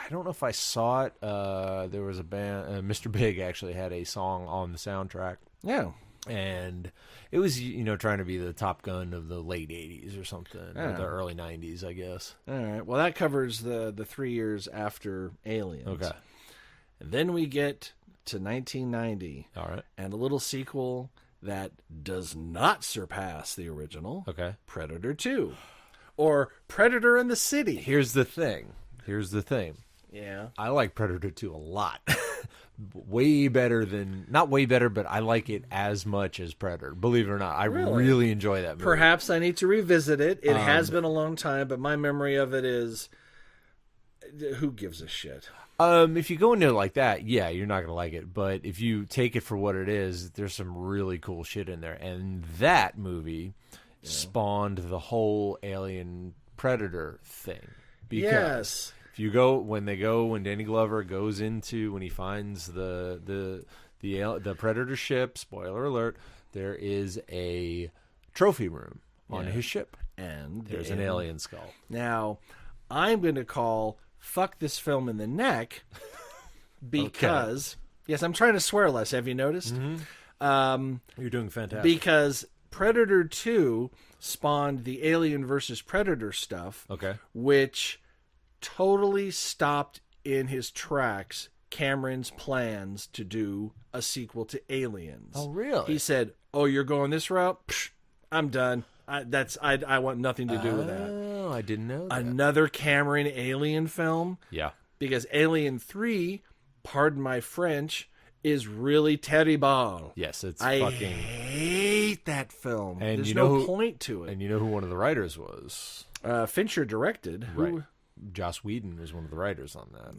[SPEAKER 9] don't know if I saw it. There was a band, Mr. Big actually had a song on the soundtrack.
[SPEAKER 10] Yeah.
[SPEAKER 9] And it was, trying to be the Top Gun of the late 80s or something, or the early 90s, I guess.
[SPEAKER 10] All right. Well, that covers the 3 years after Aliens.
[SPEAKER 9] Okay.
[SPEAKER 10] And then we get to 1990.
[SPEAKER 9] All right.
[SPEAKER 10] And a little sequel that does not surpass the original.
[SPEAKER 9] Okay.
[SPEAKER 10] Predator 2. Or Predator in the City.
[SPEAKER 9] Here's the thing.
[SPEAKER 10] Yeah.
[SPEAKER 9] I like Predator 2 a lot. Way better than, not way better, but I like it as much as Predator. Believe it or not, I really enjoy that movie.
[SPEAKER 10] Perhaps I need to revisit it. It has been a long time, but my memory of it is, who gives a shit?
[SPEAKER 9] If you go into it like that, yeah, you're not gonna like it. But if you take it for what it is, there's some really cool shit in there. And that movie spawned the whole Alien Predator thing. Because
[SPEAKER 10] Yes.
[SPEAKER 9] if you when Danny Glover goes into, when he finds the Predator ship, spoiler alert, there is a trophy room on his ship,
[SPEAKER 10] And
[SPEAKER 9] there's an alien skull.
[SPEAKER 10] Now, I'm going to call fuck this film in the neck because, yes, I'm trying to swear less. Have you noticed?
[SPEAKER 9] You're doing fantastic.
[SPEAKER 10] Because Predator 2 spawned the Alien versus Predator stuff.
[SPEAKER 9] Okay.
[SPEAKER 10] Which totally stopped in his tracks Cameron's plans to do a sequel to Aliens.
[SPEAKER 9] Oh, really?
[SPEAKER 10] He said, "Oh, you're going this route? Psh, I'm done. I want nothing to do with that."
[SPEAKER 9] Oh, I didn't know that.
[SPEAKER 10] Another Cameron Alien film.
[SPEAKER 9] Yeah.
[SPEAKER 10] Because Alien 3, pardon my French, is really terrible.
[SPEAKER 9] Yes, it's
[SPEAKER 10] I
[SPEAKER 9] fucking...
[SPEAKER 10] hate that film.
[SPEAKER 9] And
[SPEAKER 10] There's
[SPEAKER 9] you know
[SPEAKER 10] no point to it.
[SPEAKER 9] And you know who one of the writers was?
[SPEAKER 10] Fincher directed. Who?
[SPEAKER 9] Right. Joss Whedon was one of the writers on that.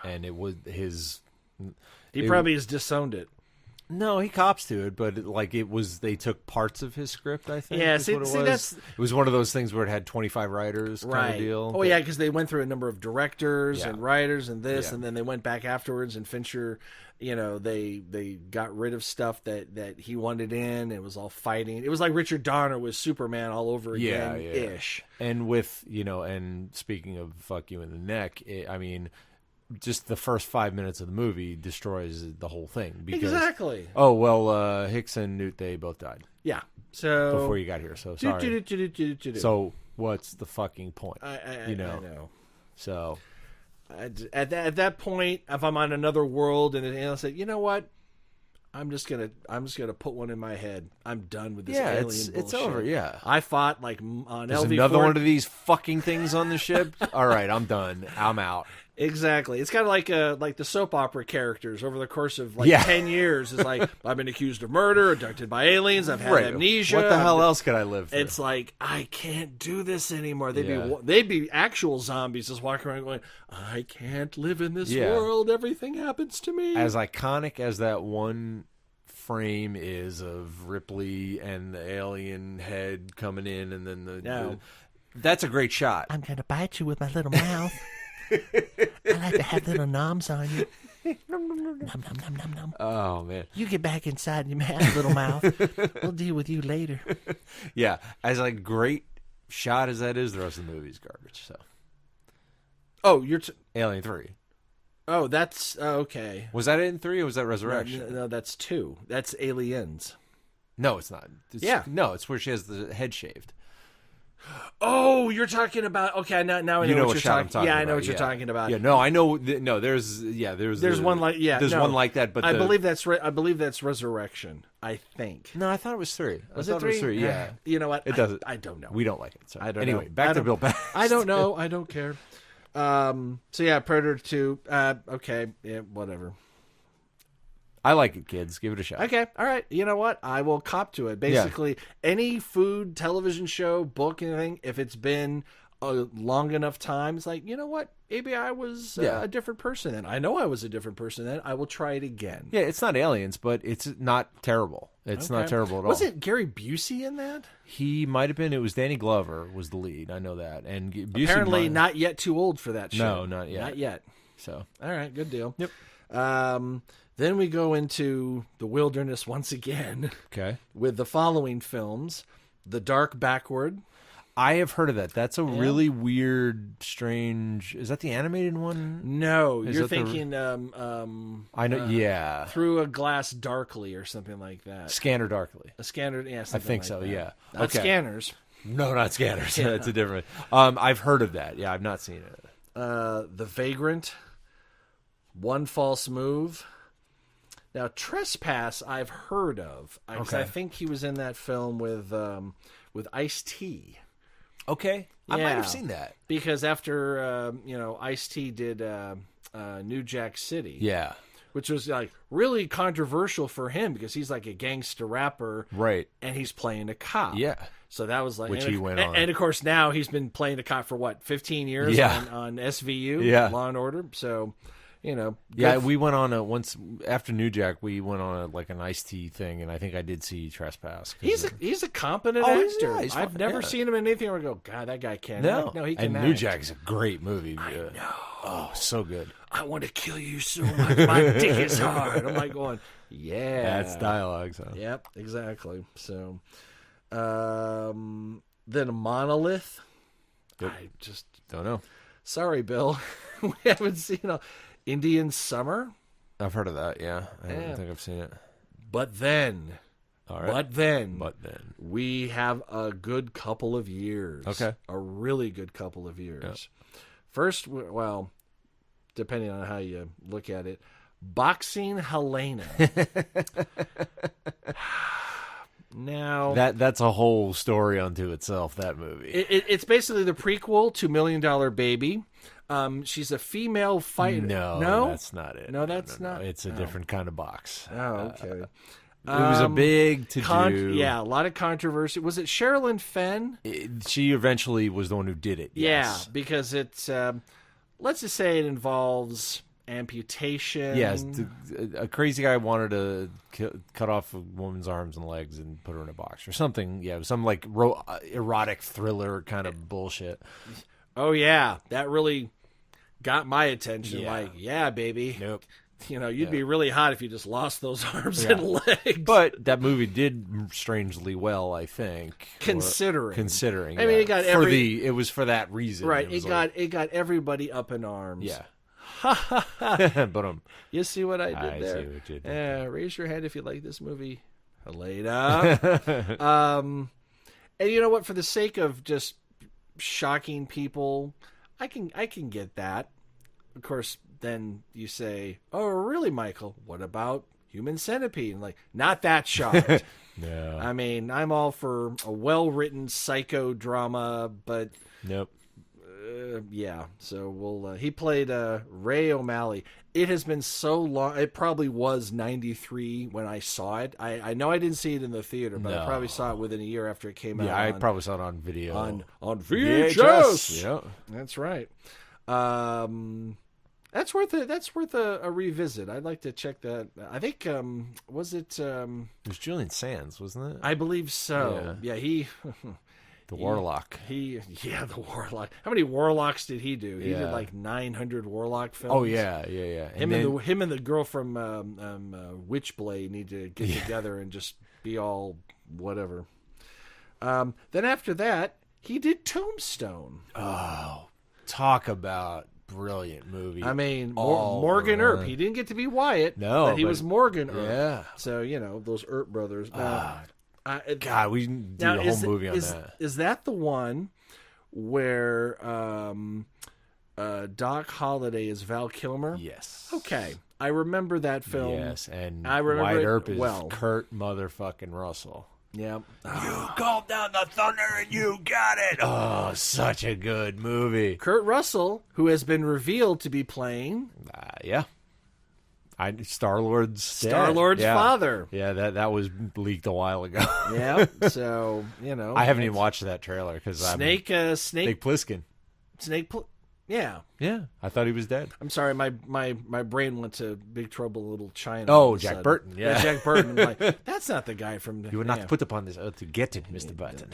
[SPEAKER 9] And it was his...
[SPEAKER 10] He probably has disowned it.
[SPEAKER 9] No, he cops to it, but they took parts of his script, I think.
[SPEAKER 10] Yeah,
[SPEAKER 9] is what it was. It was one of those things where it had 25 writers kind of deal.
[SPEAKER 10] Oh, yeah, because they went through a number of directors
[SPEAKER 9] Yeah.
[SPEAKER 10] and writers and this,
[SPEAKER 9] Yeah.
[SPEAKER 10] and then they went back afterwards, and Fincher, they got rid of stuff that he wanted in. It was all fighting. It was like Richard Donner was Superman all over again, ish.
[SPEAKER 9] And with, and speaking of fuck you in the neck, just the first 5 minutes of the movie destroys the whole thing. Because,
[SPEAKER 10] exactly.
[SPEAKER 9] Oh, well, Hicks and Newt, they both died.
[SPEAKER 10] Yeah. So
[SPEAKER 9] before you got here, so sorry. So what's the fucking point?
[SPEAKER 10] I know.
[SPEAKER 9] So
[SPEAKER 10] at that point, if I'm on another world and I say, you know what, I'm just gonna put one in my head. I'm done with this alien bullshit.
[SPEAKER 9] it's over. Yeah,
[SPEAKER 10] I fought like on
[SPEAKER 9] There's
[SPEAKER 10] LV4.
[SPEAKER 9] another one of these fucking things on the ship. All right, I'm done. I'm out.
[SPEAKER 10] Exactly. It's kind of like the soap opera characters over the course of 10 years. It's like, I've been accused of murder, abducted by aliens, I've had amnesia.
[SPEAKER 9] What the hell else could I live through?
[SPEAKER 10] It's like, I can't do this anymore. They'd be actual zombies just walking around going, I can't live in this world. Everything happens to me.
[SPEAKER 9] As iconic as that one frame is of Ripley and the alien head coming in and then that's a great shot.
[SPEAKER 10] I'm going to bite you with my little mouth. I like to have little noms on you. Nom, nom, nom, nom.
[SPEAKER 9] Oh, man.
[SPEAKER 10] You get back inside your little mouth. We'll deal with you later.
[SPEAKER 9] Yeah. As a great shot as that is, the rest of the movie is garbage. So.
[SPEAKER 10] Oh, you're...
[SPEAKER 9] Alien 3.
[SPEAKER 10] Oh, that's... okay.
[SPEAKER 9] Was that in 3 or was that Resurrection?
[SPEAKER 10] No, that's 2. That's Aliens.
[SPEAKER 9] No, it's not. No, it's where she has the head shaved.
[SPEAKER 10] Oh, you're talking about... Okay, now I know what you're talking about. Yeah, I know what you're talking about.
[SPEAKER 9] Yeah, no, I know... No, there's
[SPEAKER 10] one like... Yeah,
[SPEAKER 9] there's one like that, but
[SPEAKER 10] I believe that's Resurrection, I think.
[SPEAKER 9] No, I thought it was 3.
[SPEAKER 10] Was it 3?
[SPEAKER 9] Yeah.
[SPEAKER 10] You know what?
[SPEAKER 9] It doesn't.
[SPEAKER 10] I don't know.
[SPEAKER 9] We don't like it. So.
[SPEAKER 10] I don't
[SPEAKER 9] anyway,
[SPEAKER 10] know.
[SPEAKER 9] back to Bill Paxton.
[SPEAKER 10] I don't know. I don't care. So yeah, Predator 2. Okay, yeah, whatever.
[SPEAKER 9] I like it, kids. Give it a shot.
[SPEAKER 10] Okay, all right. You know what? I will cop to it. Basically, any food, television show, book, anything, if it's been a long enough time, it's like, you know what? Maybe I was a different person then. I know I was a different person then. I will try it again.
[SPEAKER 9] Yeah, it's not Aliens, but it's not terrible. It's not terrible at all.
[SPEAKER 10] Was it Gary Busey in that?
[SPEAKER 9] He might have been. It was Danny Glover was the lead. I know that. And Busey
[SPEAKER 10] apparently not yet too old for that show.
[SPEAKER 9] No, not yet.
[SPEAKER 10] Not yet.
[SPEAKER 9] So
[SPEAKER 10] all right, good deal.
[SPEAKER 9] Yep.
[SPEAKER 10] Then we go into the wilderness once again.
[SPEAKER 9] Okay.
[SPEAKER 10] With the following films: The Dark Backward.
[SPEAKER 9] I have heard of that. That's a really weird, strange. Is that the animated one?
[SPEAKER 10] No, you're thinking.
[SPEAKER 9] I know. Yeah.
[SPEAKER 10] Through a Glass Darkly or something like that.
[SPEAKER 9] Scanner Darkly.
[SPEAKER 10] A Scanner. Yeah,
[SPEAKER 9] I think so.
[SPEAKER 10] that.
[SPEAKER 9] Yeah.
[SPEAKER 10] Not Scanners.
[SPEAKER 9] No, not Scanners. That's a different. I've heard of that. Yeah, I've not seen it.
[SPEAKER 10] The Vagrant. One False Move. Now, Trespass, I've heard of. I think he was in that film with Ice-T.
[SPEAKER 9] Okay, I might have seen that
[SPEAKER 10] because after Ice-T did New Jack City, which was like really controversial for him because he's like a gangster rapper,
[SPEAKER 9] right?
[SPEAKER 10] And he's playing a cop, So that was like,
[SPEAKER 9] which he went on,
[SPEAKER 10] and of course now he's been playing a cop for what 15 years, on SVU, Law and Order, so. We went on once after New Jack. We went on an Ice-T thing, and I think I did see Trespass. He's a competent actor. I've never seen him in anything where I go, God, that guy can't. No, he can.
[SPEAKER 9] And New Jack is a great movie.
[SPEAKER 10] I know.
[SPEAKER 9] Oh, so good.
[SPEAKER 10] I want to kill you so much. My dick is hard. I'm like going, yeah.
[SPEAKER 9] That's dialogue. So.
[SPEAKER 10] Yep, exactly. So, then Monolith.
[SPEAKER 9] Yep.
[SPEAKER 10] I just
[SPEAKER 9] don't know.
[SPEAKER 10] Sorry, Bill. We haven't seen Indian Summer.
[SPEAKER 9] I've heard of that, yeah. I don't think I've seen it.
[SPEAKER 10] But then
[SPEAKER 9] All right.
[SPEAKER 10] But then
[SPEAKER 9] But
[SPEAKER 10] we have a good couple of years.
[SPEAKER 9] Okay.
[SPEAKER 10] A really good couple of years. First, well, depending on how you look at it, Boxing Helena. Now
[SPEAKER 9] that's a whole story unto itself. That movie.
[SPEAKER 10] It's basically the prequel to $1 Million Baby. She's a female fighter.
[SPEAKER 9] No, that's not it.
[SPEAKER 10] No, that's not.
[SPEAKER 9] It's a different kind of box.
[SPEAKER 10] Oh, okay.
[SPEAKER 9] It was a big to-do.
[SPEAKER 10] Yeah, a lot of controversy. Was it Sherilyn Fenn?
[SPEAKER 9] She eventually was the one who did it. Yes.
[SPEAKER 10] Yeah, because it's, let's just say it involves amputation.
[SPEAKER 9] Yes, a crazy guy wanted to cut off a woman's arms and legs and put her in a box or something. Yeah, some like erotic thriller kind of bullshit.
[SPEAKER 10] Oh, yeah, that really got my attention.
[SPEAKER 9] Yeah.
[SPEAKER 10] Like, yeah, baby.
[SPEAKER 9] Nope.
[SPEAKER 10] You know, you'd be really hot if you just lost those arms and legs.
[SPEAKER 9] But that movie did strangely well, I think.
[SPEAKER 10] Considering.
[SPEAKER 9] I
[SPEAKER 10] mean, it got
[SPEAKER 9] it was for that reason.
[SPEAKER 10] Right. It got everybody up in arms.
[SPEAKER 9] Yeah. But
[SPEAKER 10] you see what I did there?
[SPEAKER 9] I see what you did.
[SPEAKER 10] Raise your hand if you like this movie. Helena. And you know what? For the sake of just shocking people, I can get that. Of course, then you say, "Oh, really, Michael? What about Human Centipede?" And like, not that shocked.
[SPEAKER 9] No.
[SPEAKER 10] I mean, I'm all for a well-written psychodrama, but
[SPEAKER 9] nope.
[SPEAKER 10] Yeah. So he played Ray O'Malley. It has been so long. It probably was 93 when I saw it. I know I didn't see it in the theater, but I probably saw it within a year after it came out.
[SPEAKER 9] Yeah, I probably saw it on video.
[SPEAKER 10] On VHS.
[SPEAKER 9] Yeah.
[SPEAKER 10] That's right. That's worth a revisit. I'd like to check that. I think was it?
[SPEAKER 9] It was Julian Sands, wasn't it?
[SPEAKER 10] I believe so. Yeah, he.
[SPEAKER 9] The Warlock.
[SPEAKER 10] The Warlock. How many Warlocks did he do? He did like 900 Warlock films.
[SPEAKER 9] Oh yeah.
[SPEAKER 10] Him and the girl from Witchblade need to get together and just be all whatever. Then after that, he did Tombstone.
[SPEAKER 9] Oh, talk about brilliant movie.
[SPEAKER 10] I mean, Morgan Earp. He didn't get to be Wyatt.
[SPEAKER 9] No,
[SPEAKER 10] but he was Morgan Earp.
[SPEAKER 9] Yeah.
[SPEAKER 10] So those Earp brothers.
[SPEAKER 9] God, we didn't do a whole movie on that.
[SPEAKER 10] Is that the one where Doc Holliday is Val Kilmer?
[SPEAKER 9] Yes.
[SPEAKER 10] Okay. I remember that film.
[SPEAKER 9] Yes, and
[SPEAKER 10] I remember
[SPEAKER 9] Wyatt
[SPEAKER 10] it
[SPEAKER 9] Earp is
[SPEAKER 10] well.
[SPEAKER 9] Kurt motherfucking Russell.
[SPEAKER 10] Yep.
[SPEAKER 9] You called down the thunder and you got it. Oh, such a good movie.
[SPEAKER 10] Kurt Russell, who has been revealed to be playing...
[SPEAKER 9] yeah. Star-Lord's
[SPEAKER 10] father.
[SPEAKER 9] Yeah, that was leaked a while ago.
[SPEAKER 10] Yeah, so,
[SPEAKER 9] I haven't even watched that trailer because
[SPEAKER 10] Snake
[SPEAKER 9] Snake Plissken.
[SPEAKER 10] Yeah.
[SPEAKER 9] Yeah, I thought he was dead.
[SPEAKER 10] I'm sorry, my brain went to Big Trouble in Little China.
[SPEAKER 9] Oh, Jack Burton, yeah.
[SPEAKER 10] Jack Burton. I'm like, that's not the guy from...
[SPEAKER 9] You were not put upon this earth to get it, Mr. Button.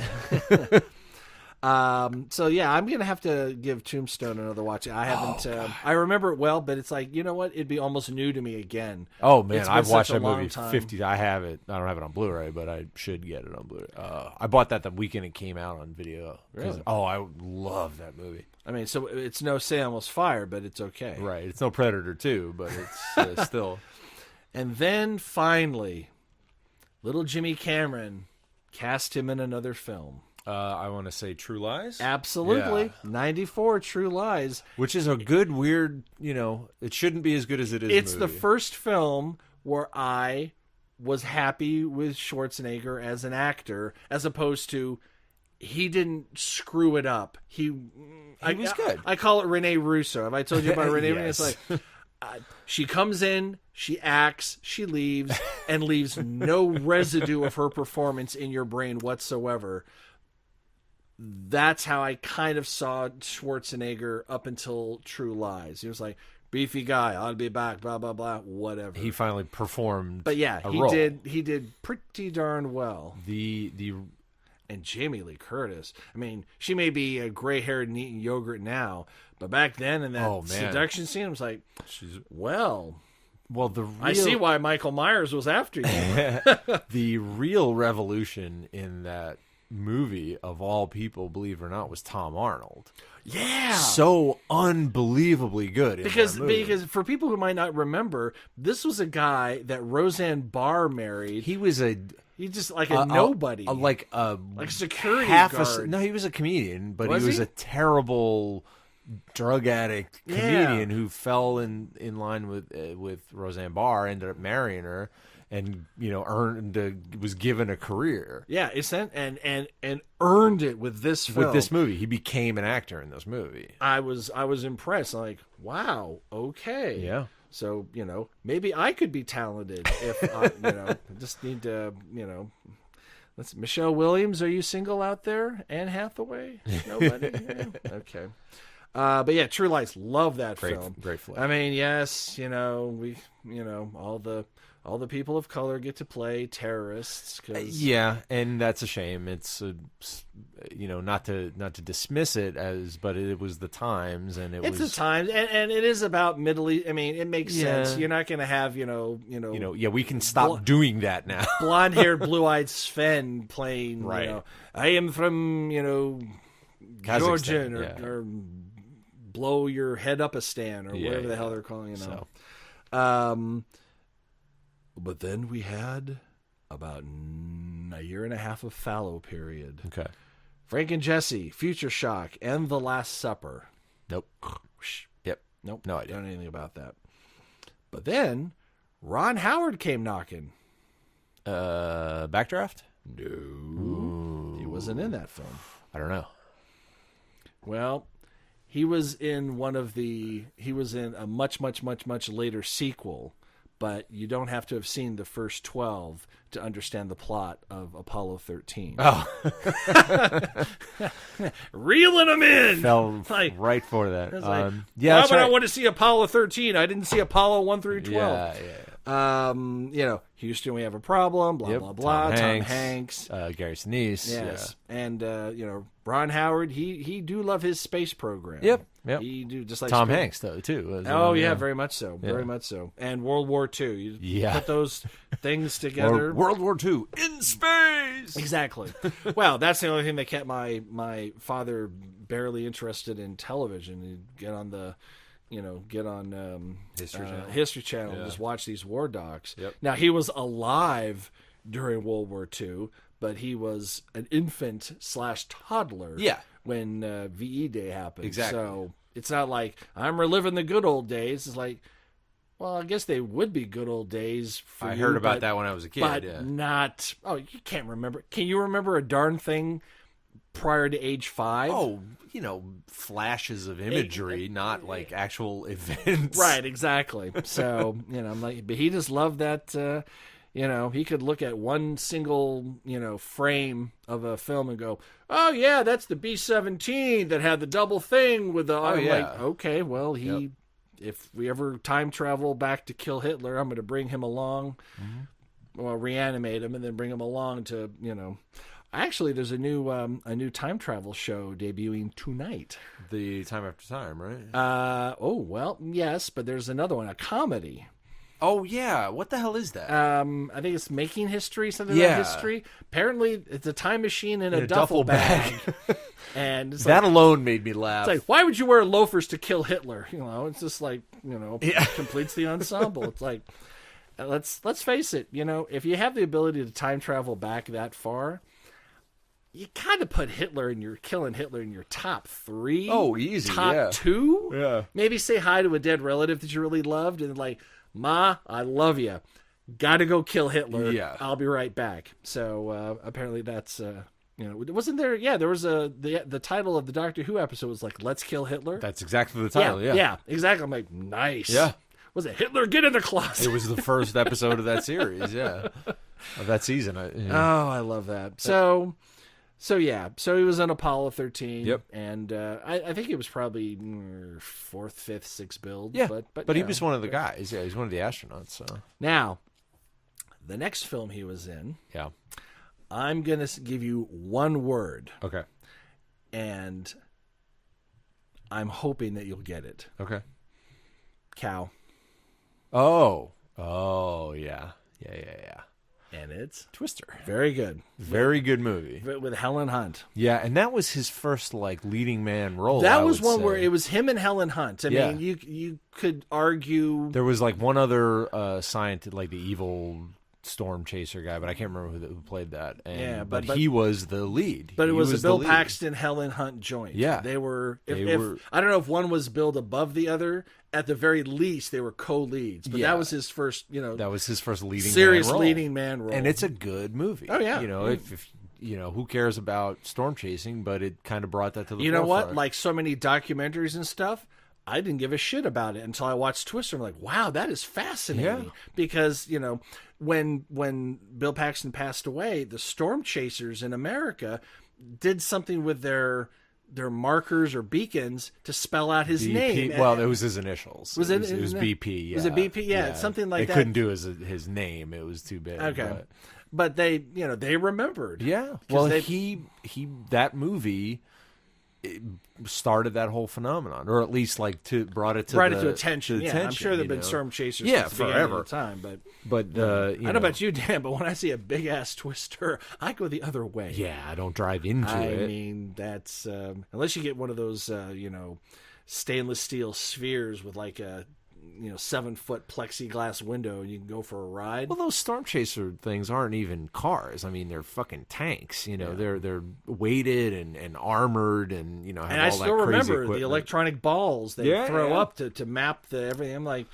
[SPEAKER 10] So yeah, I'm gonna have to give Tombstone another watch. I haven't. I remember it well, but it's like, you know what? It'd be almost new to me again.
[SPEAKER 9] Oh man, I've watched that movie
[SPEAKER 10] time.
[SPEAKER 9] 50. I have it. I don't have it on Blu-ray, but I should get it on Blu-ray. I bought that the weekend it came out on video.
[SPEAKER 10] Really?
[SPEAKER 9] Oh, I love that movie.
[SPEAKER 10] I mean, so it's no Say Almost Fire, but it's okay.
[SPEAKER 9] Right. It's no Predator 2, but it's still.
[SPEAKER 10] And then finally, little Jimmy Cameron cast him in another film.
[SPEAKER 9] I want to say True Lies.
[SPEAKER 10] Absolutely.
[SPEAKER 9] Yeah.
[SPEAKER 10] 94 True Lies.
[SPEAKER 9] Which is a good, weird, it shouldn't be as good as it is.
[SPEAKER 10] It's the first film where I was happy with Schwarzenegger as an actor, as opposed to he didn't screw it up. He
[SPEAKER 9] was good.
[SPEAKER 10] I call it Rene Russo. Have I told you about Rene?
[SPEAKER 9] Yes.
[SPEAKER 10] It's like she comes in, she acts, she leaves, and leaves no residue of her performance in your brain whatsoever. That's how I kind of saw Schwarzenegger up until True Lies. He was like, beefy guy, I'll be back, blah, blah, blah, whatever.
[SPEAKER 9] He finally performed.
[SPEAKER 10] But yeah,
[SPEAKER 9] a role.
[SPEAKER 10] He did pretty darn well. And Jamie Lee Curtis. I mean, she may be a gray-haired and eating yogurt now, but back then in that seduction scene, I was like, well, I see why Michael Myers was after you.
[SPEAKER 9] The real revolution in that movie, of all people, believe it or not, was Tom Arnold.
[SPEAKER 10] Yeah,
[SPEAKER 9] so unbelievably good.
[SPEAKER 10] Because for people who might not remember, this was a guy that Roseanne Barr married.
[SPEAKER 9] He was a
[SPEAKER 10] He's just like a nobody.
[SPEAKER 9] Like a
[SPEAKER 10] security
[SPEAKER 9] half
[SPEAKER 10] guard.
[SPEAKER 9] No, he was a comedian, but
[SPEAKER 10] Was
[SPEAKER 9] he was
[SPEAKER 10] he?
[SPEAKER 9] a terrible drug addict comedian who fell in line with Roseanne Barr, ended up marrying her, and was given a career.
[SPEAKER 10] Yeah, and earned it with this film.
[SPEAKER 9] With this movie, he became an actor in this movie.
[SPEAKER 10] I was impressed. I'm like, wow, okay,
[SPEAKER 9] Yeah.
[SPEAKER 10] So maybe I could be talented if I just need to Let's Michelle Williams. Are you single out there? Anne Hathaway? Nobody. Yeah. Okay. But yeah, True Lies. Love that film.
[SPEAKER 9] Great flick.
[SPEAKER 10] I mean, yes, we all the people of color get to play terrorists.
[SPEAKER 9] Yeah, and that's a shame. It's not to dismiss it but it was the times, and
[SPEAKER 10] it's the times, and it is about Middle East. I mean, it makes sense. You're not going to have
[SPEAKER 9] we can stop doing that now.
[SPEAKER 10] Blonde-haired, blue-eyed Sven playing.
[SPEAKER 9] Right.
[SPEAKER 10] I am from Georgia or blow your head up a stand or whatever the hell they're calling it. But then we had about a year and a half of fallow period.
[SPEAKER 9] Okay.
[SPEAKER 10] Frank and Jesse, Future Shock, and The Last Supper.
[SPEAKER 9] Nope. Yep.
[SPEAKER 10] Nope.
[SPEAKER 9] No idea.
[SPEAKER 10] Don't know anything about that. But then Ron Howard came knocking.
[SPEAKER 9] Backdraft?
[SPEAKER 10] No.
[SPEAKER 9] Ooh.
[SPEAKER 10] He wasn't in that film.
[SPEAKER 9] I don't know.
[SPEAKER 10] Well, he was in a much, much, much, much later sequel, but you don't have to have seen the first 12 to understand the plot of Apollo 13.
[SPEAKER 9] Oh.
[SPEAKER 10] Reeling them in!
[SPEAKER 9] Fell right for that.
[SPEAKER 10] Why
[SPEAKER 9] that's
[SPEAKER 10] would
[SPEAKER 9] right.
[SPEAKER 10] I want to see Apollo 13? I didn't see Apollo 1 through 12.
[SPEAKER 9] Yeah.
[SPEAKER 10] Houston, we have a problem, blah, blah, blah. Tom Hanks.
[SPEAKER 9] Gary Sinise.
[SPEAKER 10] Yes. Yeah. And, Ron Howard, he do love his space program.
[SPEAKER 9] Yep.
[SPEAKER 10] He do just like
[SPEAKER 9] Tom Hanks, though, too.
[SPEAKER 10] Very much so.
[SPEAKER 9] Yeah.
[SPEAKER 10] Very much so. And World War II. You put those things together.
[SPEAKER 9] Or World War II in space.
[SPEAKER 10] Exactly. Well, that's the only thing that kept my father barely interested in television. He'd get on the History Channel and just watch these war docs.
[SPEAKER 9] Yep.
[SPEAKER 10] Now, he was alive during World War II, but he was an infant / toddler when VE Day happened.
[SPEAKER 9] Exactly.
[SPEAKER 10] So it's not like I'm reliving the good old days. It's like, well, I guess they would be good old days for
[SPEAKER 9] I
[SPEAKER 10] you,
[SPEAKER 9] heard about that when I was a kid.
[SPEAKER 10] But not... Oh, you can't remember. Can you remember a darn thing prior to age 5?
[SPEAKER 9] Oh, flashes of imagery, not like actual events.
[SPEAKER 10] Right, exactly. So, I'm like, but he just loved that, he could look at one single, frame of a film and go, oh, yeah, that's the B-17 that had the double thing with the... I'm like, okay, well, if we ever time travel back to kill Hitler, I'm going to bring him along, or reanimate him and then bring him along to, Actually, there's a new time travel show debuting tonight.
[SPEAKER 9] The Time After Time, right?
[SPEAKER 10] Yes, but there's another one, a comedy.
[SPEAKER 9] Oh, yeah. What the hell is that?
[SPEAKER 10] I think it's Making History, something about history. Apparently, it's a time machine in a duffel bag. And it's
[SPEAKER 9] that alone made me laugh.
[SPEAKER 10] It's like, why would you wear loafers to kill Hitler? It's just like, completes the ensemble. It's like, let's face it, if you have the ability to time travel back that far, you kind of put killing Hitler in your top 3.
[SPEAKER 9] Oh, easy.
[SPEAKER 10] Top 2?
[SPEAKER 9] Yeah.
[SPEAKER 10] Maybe say hi to a dead relative that you really loved and like, Ma, I love you. Got to go kill Hitler.
[SPEAKER 9] Yeah.
[SPEAKER 10] I'll be right back. So apparently that's, wasn't there? Yeah, there was the title of the Doctor Who episode was like, Let's Kill Hitler.
[SPEAKER 9] That's exactly the title, yeah.
[SPEAKER 10] Yeah, exactly. I'm like, nice.
[SPEAKER 9] Yeah.
[SPEAKER 10] Was it Hitler, get in the closet?
[SPEAKER 9] It was the first episode of that series, of that season.
[SPEAKER 10] Oh, I love that. So he was on Apollo 13.
[SPEAKER 9] Yep.
[SPEAKER 10] And I think it was probably 4th, 5th, 6th build.
[SPEAKER 9] Yeah,
[SPEAKER 10] but
[SPEAKER 9] he was one of the guys. Yeah, he's one of the astronauts. So
[SPEAKER 10] now, the next film he was in.
[SPEAKER 9] Yeah.
[SPEAKER 10] I'm gonna give you one word.
[SPEAKER 9] Okay.
[SPEAKER 10] And I'm hoping that you'll get it.
[SPEAKER 9] Okay.
[SPEAKER 10] Cow.
[SPEAKER 9] Oh, yeah.
[SPEAKER 10] And it's
[SPEAKER 9] Twister.
[SPEAKER 10] Very good.
[SPEAKER 9] Very good movie.
[SPEAKER 10] With Helen Hunt.
[SPEAKER 9] Yeah, and that was his first leading man role.
[SPEAKER 10] That was one where it was him and Helen Hunt. I
[SPEAKER 9] Yeah.
[SPEAKER 10] mean, you could argue
[SPEAKER 9] there was one other scientist, the evil storm chaser guy, but I can't remember who played that. And,
[SPEAKER 10] Yeah,
[SPEAKER 9] but
[SPEAKER 10] but
[SPEAKER 9] he was the lead.
[SPEAKER 10] But it
[SPEAKER 9] He
[SPEAKER 10] was a
[SPEAKER 9] the
[SPEAKER 10] Bill
[SPEAKER 9] lead.
[SPEAKER 10] Paxton, Helen Hunt joint.
[SPEAKER 9] Yeah.
[SPEAKER 10] They were,
[SPEAKER 9] They
[SPEAKER 10] if
[SPEAKER 9] were-
[SPEAKER 10] I don't know if one was billed above the other, at the very least, they were co-leads. But
[SPEAKER 9] Yeah.
[SPEAKER 10] that was his first,
[SPEAKER 9] That was his first
[SPEAKER 10] serious
[SPEAKER 9] man role.
[SPEAKER 10] leading man role.
[SPEAKER 9] And it's a good movie.
[SPEAKER 10] Oh, yeah.
[SPEAKER 9] If who cares about storm chasing, but it kind of brought that to the
[SPEAKER 10] You know what?
[SPEAKER 9] forefront.
[SPEAKER 10] Like so many documentaries and stuff, I didn't give a shit about it until I watched Twister. I'm like, wow, that is fascinating.
[SPEAKER 9] Yeah.
[SPEAKER 10] Because, when Bill Paxton passed away, the storm chasers in America did something with their markers or beacons to spell out his
[SPEAKER 9] BP,
[SPEAKER 10] name.
[SPEAKER 9] Well, it was his initials.
[SPEAKER 10] Was
[SPEAKER 9] it
[SPEAKER 10] it-
[SPEAKER 9] was
[SPEAKER 10] isn't it-
[SPEAKER 9] BP. Yeah.
[SPEAKER 10] was it BP? Yeah, something like
[SPEAKER 9] they
[SPEAKER 10] that.
[SPEAKER 9] couldn't do his name. It was too big.
[SPEAKER 10] Okay. But they, they remembered.
[SPEAKER 9] Yeah.
[SPEAKER 10] 'Cause
[SPEAKER 9] Well,
[SPEAKER 10] they-
[SPEAKER 9] he that movie started that whole phenomenon, or at least
[SPEAKER 10] brought it to attention. Yeah, I'm sure there've been storm chasers.
[SPEAKER 9] Yeah,
[SPEAKER 10] since the beginning
[SPEAKER 9] forever.
[SPEAKER 10] of the time, but
[SPEAKER 9] I
[SPEAKER 10] I don't know about you, Dan, but when I see a big ass Twister, I go the other way.
[SPEAKER 9] Yeah, I don't drive into
[SPEAKER 10] I
[SPEAKER 9] it.
[SPEAKER 10] mean, that's unless you get one of those, stainless steel spheres with like a 7-foot plexiglass window, and you can go for a ride.
[SPEAKER 9] Well, those storm chaser things aren't even cars. I mean, they're fucking tanks. They're weighted and armored, and have
[SPEAKER 10] and
[SPEAKER 9] all
[SPEAKER 10] I still
[SPEAKER 9] that crazy
[SPEAKER 10] remember the
[SPEAKER 9] equipment.
[SPEAKER 10] electronic balls they
[SPEAKER 9] Yeah,
[SPEAKER 10] throw
[SPEAKER 9] yeah.
[SPEAKER 10] up to map the everything. I'm like,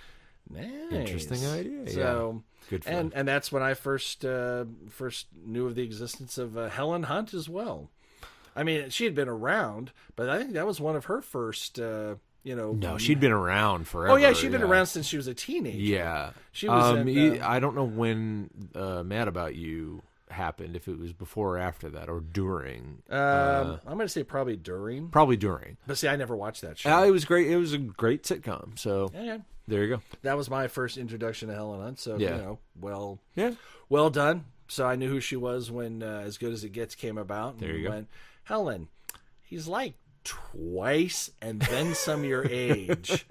[SPEAKER 10] nice.
[SPEAKER 9] Interesting idea.
[SPEAKER 10] So,
[SPEAKER 9] Good for
[SPEAKER 10] and
[SPEAKER 9] them.
[SPEAKER 10] and that's when I first knew of the existence of Helen Hunt as well. I mean, she had been around, but I think that was one of her first.
[SPEAKER 9] No, she'd been around forever.
[SPEAKER 10] Oh yeah, she'd been around since she was a teenager.
[SPEAKER 9] Yeah,
[SPEAKER 10] She was.
[SPEAKER 9] I don't know when Mad About You happened. If it was before or after that, or during.
[SPEAKER 10] I'm going to say probably during.
[SPEAKER 9] Probably during.
[SPEAKER 10] But see, I never watched that show.
[SPEAKER 9] It was great. It was a great sitcom. So
[SPEAKER 10] Yeah.
[SPEAKER 9] there you go.
[SPEAKER 10] That was my first introduction to Helen Hunt. So
[SPEAKER 9] Yeah.
[SPEAKER 10] well done. So I knew who she was when As Good as It Gets came about.
[SPEAKER 9] There you go.
[SPEAKER 10] Went, Helen, he's like twice and then some your age.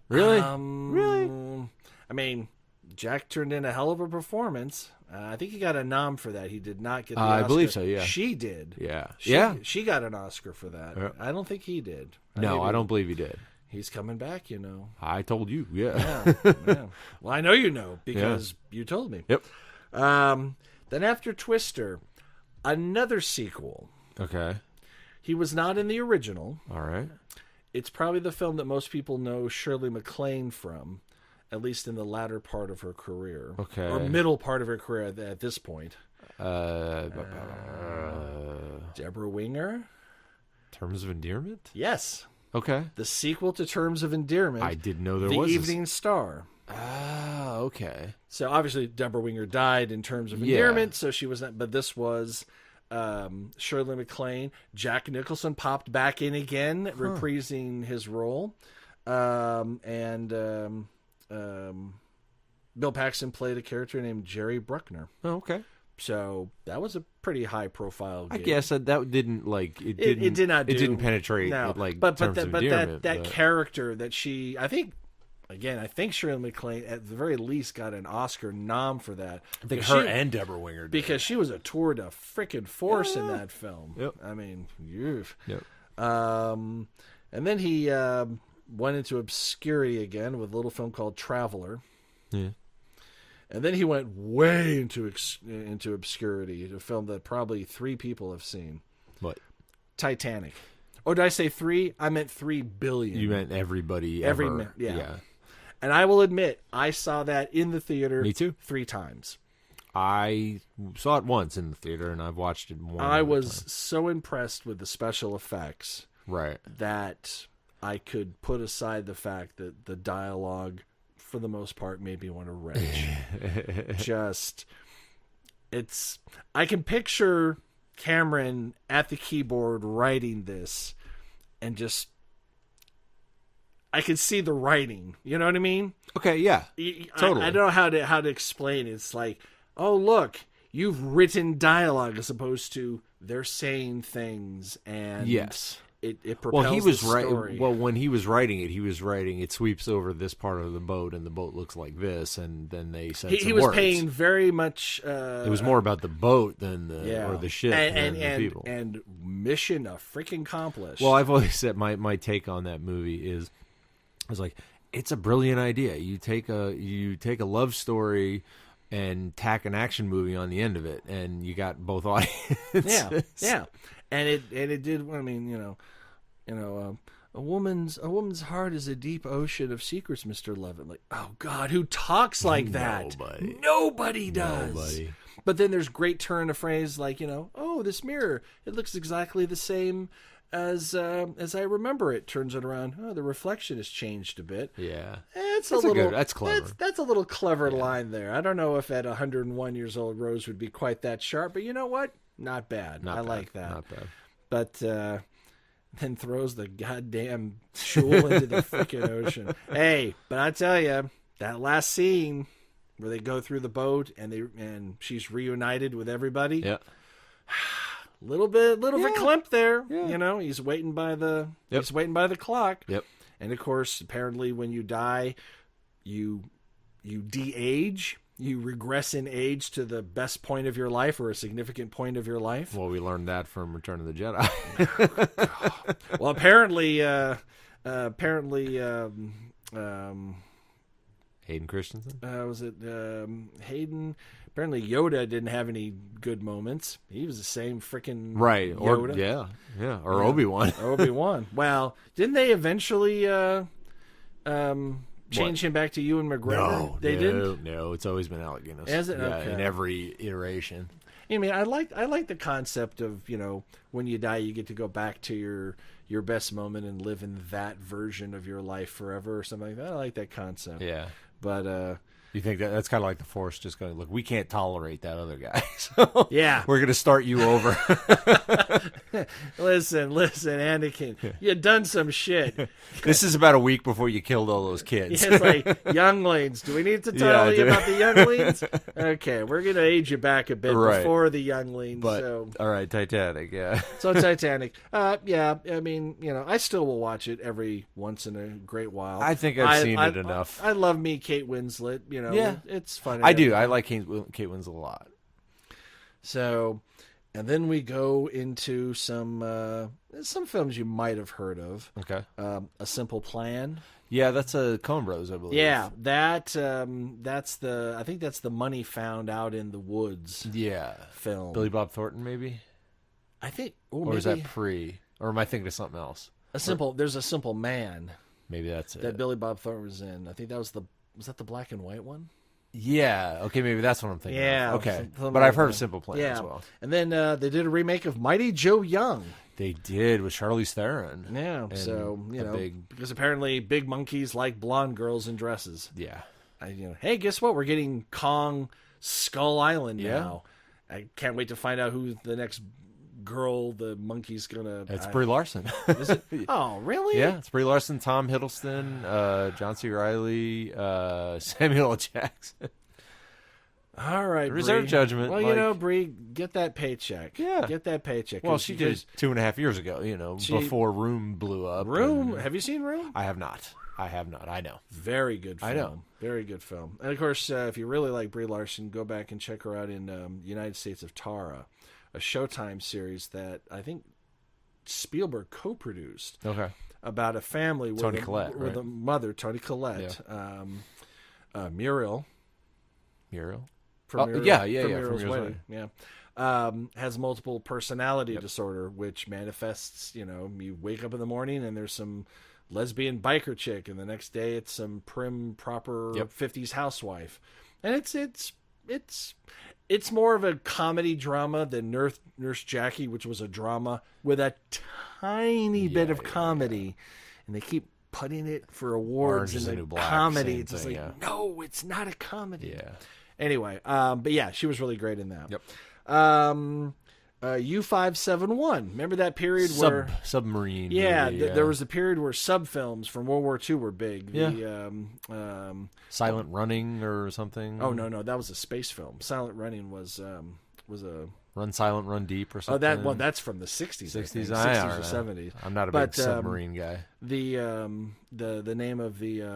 [SPEAKER 9] Really?
[SPEAKER 10] Really? I mean, Jack turned in a hell of a performance. I think he got a nom for that. He did not get the Oscar.
[SPEAKER 9] I believe so, yeah.
[SPEAKER 10] She did.
[SPEAKER 9] Yeah.
[SPEAKER 10] She got an Oscar for that.
[SPEAKER 9] Yeah.
[SPEAKER 10] I don't think he did.
[SPEAKER 9] No, I don't believe he did.
[SPEAKER 10] He's coming back,
[SPEAKER 9] I told you. Yeah.
[SPEAKER 10] Yeah. Well, I know you know because you told me.
[SPEAKER 9] Yep.
[SPEAKER 10] Then after Twister, another sequel.
[SPEAKER 9] Okay.
[SPEAKER 10] He was not in the original.
[SPEAKER 9] All right.
[SPEAKER 10] It's probably the film that most people know Shirley MacLaine from, at least in the latter part of her career.
[SPEAKER 9] Okay.
[SPEAKER 10] Or middle part of her career at this point. Deborah Winger?
[SPEAKER 9] Terms of Endearment?
[SPEAKER 10] Yes.
[SPEAKER 9] Okay.
[SPEAKER 10] The sequel to Terms of Endearment.
[SPEAKER 9] I didn't know there
[SPEAKER 10] The
[SPEAKER 9] was.
[SPEAKER 10] Evening Star.
[SPEAKER 9] Ah, okay.
[SPEAKER 10] So obviously Deborah Winger died in Terms of Endearment, so she was not, but this was Shirley MacLaine. Jack Nicholson popped back in again, reprising his role. And Bill Paxton played a character named Jerry Bruckner.
[SPEAKER 9] Oh, okay.
[SPEAKER 10] So that was a pretty high profile gig.
[SPEAKER 9] I guess that didn't like it
[SPEAKER 10] It
[SPEAKER 9] didn't
[SPEAKER 10] did not do,
[SPEAKER 9] it didn't penetrate
[SPEAKER 10] no.
[SPEAKER 9] like
[SPEAKER 10] but
[SPEAKER 9] Terms of
[SPEAKER 10] that
[SPEAKER 9] Endearment,
[SPEAKER 10] that character that she, I think Shirley MacLaine at the very least got an Oscar nom for that.
[SPEAKER 9] I think
[SPEAKER 10] Because
[SPEAKER 9] her
[SPEAKER 10] she-
[SPEAKER 9] and Deborah Winger did.
[SPEAKER 10] because she was a tour de frickin' force in that film.
[SPEAKER 9] Yep.
[SPEAKER 10] I mean, yeah.
[SPEAKER 9] Yep.
[SPEAKER 10] And then he went into obscurity again with a little film called Traveler.
[SPEAKER 9] Yeah.
[SPEAKER 10] And then he went way into obscurity, a film that probably 3 people have seen.
[SPEAKER 9] What?
[SPEAKER 10] Titanic. Or did I say 3? I meant 3 billion.
[SPEAKER 9] You meant everybody
[SPEAKER 10] Every
[SPEAKER 9] ever.
[SPEAKER 10] man, yeah. And I will admit, I saw that in the theater.
[SPEAKER 9] Me too.
[SPEAKER 10] 3 times.
[SPEAKER 9] I saw it once in the theater, and I've watched it more.
[SPEAKER 10] I
[SPEAKER 9] than one
[SPEAKER 10] was
[SPEAKER 9] time.
[SPEAKER 10] so impressed with the special effects
[SPEAKER 9] right.
[SPEAKER 10] that I could put aside the fact that the dialogue, for the most part, made me want to retch. I can picture Cameron at the keyboard writing this, and I can see the writing. You know what I mean?
[SPEAKER 9] Okay. Yeah. Totally.
[SPEAKER 10] I don't know how to explain it. It's like, oh look, you've written dialogue as opposed to they're saying things, and
[SPEAKER 9] Yes.
[SPEAKER 10] it propels
[SPEAKER 9] Well, he was
[SPEAKER 10] the
[SPEAKER 9] right.
[SPEAKER 10] story.
[SPEAKER 9] Well, when he was writing it sweeps over this part of the boat, and the boat looks like this, and then they said
[SPEAKER 10] he
[SPEAKER 9] some
[SPEAKER 10] was
[SPEAKER 9] words.
[SPEAKER 10] paying very much.
[SPEAKER 9] It was more about the boat than or the ship than the people.
[SPEAKER 10] And mission freaking accomplished.
[SPEAKER 9] Well, I've always said my take on that movie is, I was like, it's a brilliant idea. You take a love story and tack an action movie on the end of it, and you got both audiences.
[SPEAKER 10] Yeah. And it did. I mean, a woman's heart is a deep ocean of secrets, Mr. Levitt. Like, oh God, who talks like that? Nobody does.
[SPEAKER 9] Nobody.
[SPEAKER 10] But then there's great turn of phrase like, oh, this mirror, it looks exactly the same as I remember it. Turns it around. Oh, the reflection has changed a bit.
[SPEAKER 9] Yeah.
[SPEAKER 10] That's
[SPEAKER 9] clever.
[SPEAKER 10] That's a little clever line there. I don't know if at 101 years old Rose would be quite that sharp, but you know what? Not bad. I like that.
[SPEAKER 9] Not bad.
[SPEAKER 10] But then throws the goddamn shul into the freaking ocean. Hey, but I tell you, that last scene where they go through the boat and she's reunited with everybody.
[SPEAKER 9] Yeah.
[SPEAKER 10] Little bit verklempt there.
[SPEAKER 9] Yeah.
[SPEAKER 10] He's waiting by the clock.
[SPEAKER 9] Yep.
[SPEAKER 10] And of course, apparently, when you die, you de-age. You regress in age to the best point of your life or a significant point of your life.
[SPEAKER 9] Well, we learned that from Return of the Jedi.
[SPEAKER 10] Well, apparently,
[SPEAKER 9] Hayden Christensen?
[SPEAKER 10] Was it Hayden? Apparently, Yoda didn't have any good moments. He was the same freaking
[SPEAKER 9] right.
[SPEAKER 10] Yoda.
[SPEAKER 9] Or Obi-Wan.
[SPEAKER 10] Obi-Wan. Well, didn't they eventually change him back to Ewan McGregor?
[SPEAKER 9] No,
[SPEAKER 10] they didn't.
[SPEAKER 9] No, it's always been Alec Guinness.
[SPEAKER 10] Is it?
[SPEAKER 9] Yeah,
[SPEAKER 10] Okay.
[SPEAKER 9] in every iteration.
[SPEAKER 10] I mean, I like the concept of when you die, you get to go back to your best moment and live in that version of your life forever or something like that. I like that concept.
[SPEAKER 9] Yeah,
[SPEAKER 10] but
[SPEAKER 9] you think that's kind of like the Force just going, look, we can't tolerate that other guy, so
[SPEAKER 10] yeah,
[SPEAKER 9] we're going to start you over.
[SPEAKER 10] Listen, Anakin, you done some shit.
[SPEAKER 9] This is about a week before you killed all those kids.
[SPEAKER 10] It's like younglings. Do we need to tell you about the younglings? Okay, we're going to age you back a bit before the younglings.
[SPEAKER 9] But,
[SPEAKER 10] so.
[SPEAKER 9] All right, Titanic, yeah.
[SPEAKER 10] So Titanic. Yeah, I mean, I still will watch it every once in a great while.
[SPEAKER 9] I think I've seen it enough.
[SPEAKER 10] I love me Kate Winslet.
[SPEAKER 9] Yeah.
[SPEAKER 10] It's funny.
[SPEAKER 9] I do. I like Kate Winslet a lot.
[SPEAKER 10] So, and then we go into some films you might have heard of.
[SPEAKER 9] Okay.
[SPEAKER 10] A Simple Plan.
[SPEAKER 9] Yeah, that's a Coen Brothers, I believe.
[SPEAKER 10] Yeah, that's I think that's the Money Found Out in the Woods.
[SPEAKER 9] Yeah.
[SPEAKER 10] Film.
[SPEAKER 9] Billy Bob Thornton, maybe.
[SPEAKER 10] I think.
[SPEAKER 9] Or is that pre? Or am I thinking of something else?
[SPEAKER 10] There's a Simple Man.
[SPEAKER 9] Maybe that's it.
[SPEAKER 10] That Billy Bob Thornton was in. I think that was that the black and white one?
[SPEAKER 9] Yeah. Okay, maybe that's what I'm thinking.
[SPEAKER 10] Yeah.
[SPEAKER 9] Of. Okay.
[SPEAKER 10] But
[SPEAKER 9] I've heard of Simple Plan as well.
[SPEAKER 10] And then they did a remake of Mighty Joe Young.
[SPEAKER 9] They did with Charlize Theron.
[SPEAKER 10] Yeah. So because apparently big monkeys like blonde girls in dresses.
[SPEAKER 9] Yeah.
[SPEAKER 10] Hey, guess what? We're getting Kong Skull Island now. I can't wait to find out who the next girl the monkey's gonna.
[SPEAKER 9] It's Brie Larson.
[SPEAKER 10] Is it? Oh, really?
[SPEAKER 9] Yeah, it's Brie Larson, Tom Hiddleston, John C. Reilly, Samuel L. Jackson.
[SPEAKER 10] All right,
[SPEAKER 9] Reserve
[SPEAKER 10] Brie.
[SPEAKER 9] judgment.
[SPEAKER 10] Well, Brie, get that paycheck.
[SPEAKER 9] Yeah,
[SPEAKER 10] get that paycheck.
[SPEAKER 9] Well, she did 2.5 years ago. Before Room blew up.
[SPEAKER 10] Room? Have you seen Room?
[SPEAKER 9] I have not. I know.
[SPEAKER 10] Very good film.
[SPEAKER 9] I know.
[SPEAKER 10] Very good film. And of course, if you really like Brie Larson, go back and check her out in United States of Tara, a Showtime series that I think Spielberg co-produced.
[SPEAKER 9] Okay.
[SPEAKER 10] About a family with
[SPEAKER 9] Toni Collette,
[SPEAKER 10] with a mother, Toni Collette, Muriel.
[SPEAKER 9] Muriel?
[SPEAKER 10] From Muriel's
[SPEAKER 9] from
[SPEAKER 10] Wedding. Yeah. Has multiple personality disorder, which manifests, you wake up in the morning and there's some lesbian biker chick, and the next day it's some prim, proper 50s housewife. And it's more of a comedy drama than Nurse Jackie, which was a drama with a tiny bit of comedy. And they keep putting it for awards in the comedy. It's just no, it's not a comedy.
[SPEAKER 9] Yeah.
[SPEAKER 10] Anyway, but yeah, she was really great in that.
[SPEAKER 9] Yep.
[SPEAKER 10] U-571. Remember that period where
[SPEAKER 9] submarine?
[SPEAKER 10] Yeah,
[SPEAKER 9] movie,
[SPEAKER 10] there was a period where sub films from World War II were big.
[SPEAKER 9] Yeah. Silent Running or something.
[SPEAKER 10] Oh no, that was a space film. Silent Running was a
[SPEAKER 9] Run Silent, Run Deep or something.
[SPEAKER 10] That's from the 60s.
[SPEAKER 9] 60s,
[SPEAKER 10] 60s or 70s.
[SPEAKER 9] I'm not a big submarine guy.
[SPEAKER 10] The name of the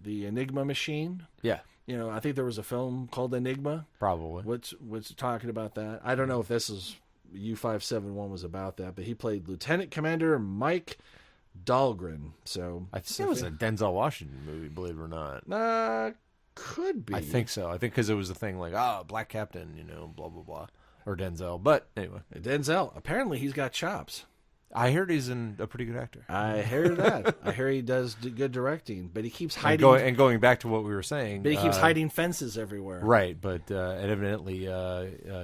[SPEAKER 10] Enigma machine.
[SPEAKER 9] Yeah.
[SPEAKER 10] I think there was a film called Enigma.
[SPEAKER 9] Probably.
[SPEAKER 10] What's talking about that? I don't know if this is U-571 was about that, but he played Lieutenant Commander Mike Dahlgren. So
[SPEAKER 9] I think it was a Denzel Washington movie, believe it or not.
[SPEAKER 10] Could be.
[SPEAKER 9] I think so. I think because it was a thing like, black captain, blah, blah, blah. Or Denzel. But anyway.
[SPEAKER 10] Denzel. Apparently he's got chops.
[SPEAKER 9] I heard he's a pretty good actor.
[SPEAKER 10] I hear that. I hear he does good directing, but he keeps hiding.
[SPEAKER 9] And going back to what we were saying.
[SPEAKER 10] But he keeps hiding fences everywhere.
[SPEAKER 9] Right, but evidently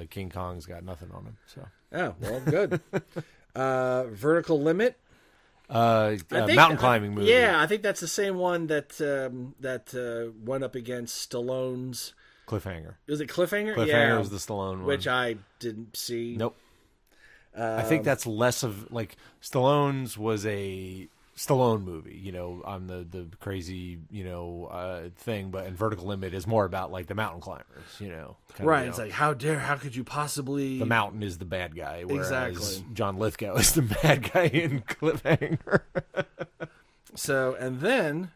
[SPEAKER 9] King Kong's got nothing on him. So.
[SPEAKER 10] Oh, well, good. Vertical Limit.
[SPEAKER 9] Mountain climbing movie.
[SPEAKER 10] Yeah, I think that's the same one that went up against Stallone's
[SPEAKER 9] Cliffhanger.
[SPEAKER 10] Was it Cliffhanger?
[SPEAKER 9] Cliffhanger was the Stallone one,
[SPEAKER 10] which I didn't see.
[SPEAKER 9] Nope. I think that's less of like Stallone's was a Stallone movie, on the crazy thing, but and Vertical Limit is more about like the mountain climbers,
[SPEAKER 10] right? It's like how could you possibly?
[SPEAKER 9] The mountain is the bad guy, whereas
[SPEAKER 10] exactly.
[SPEAKER 9] John Lithgow is the bad guy in Cliffhanger.
[SPEAKER 10] So and then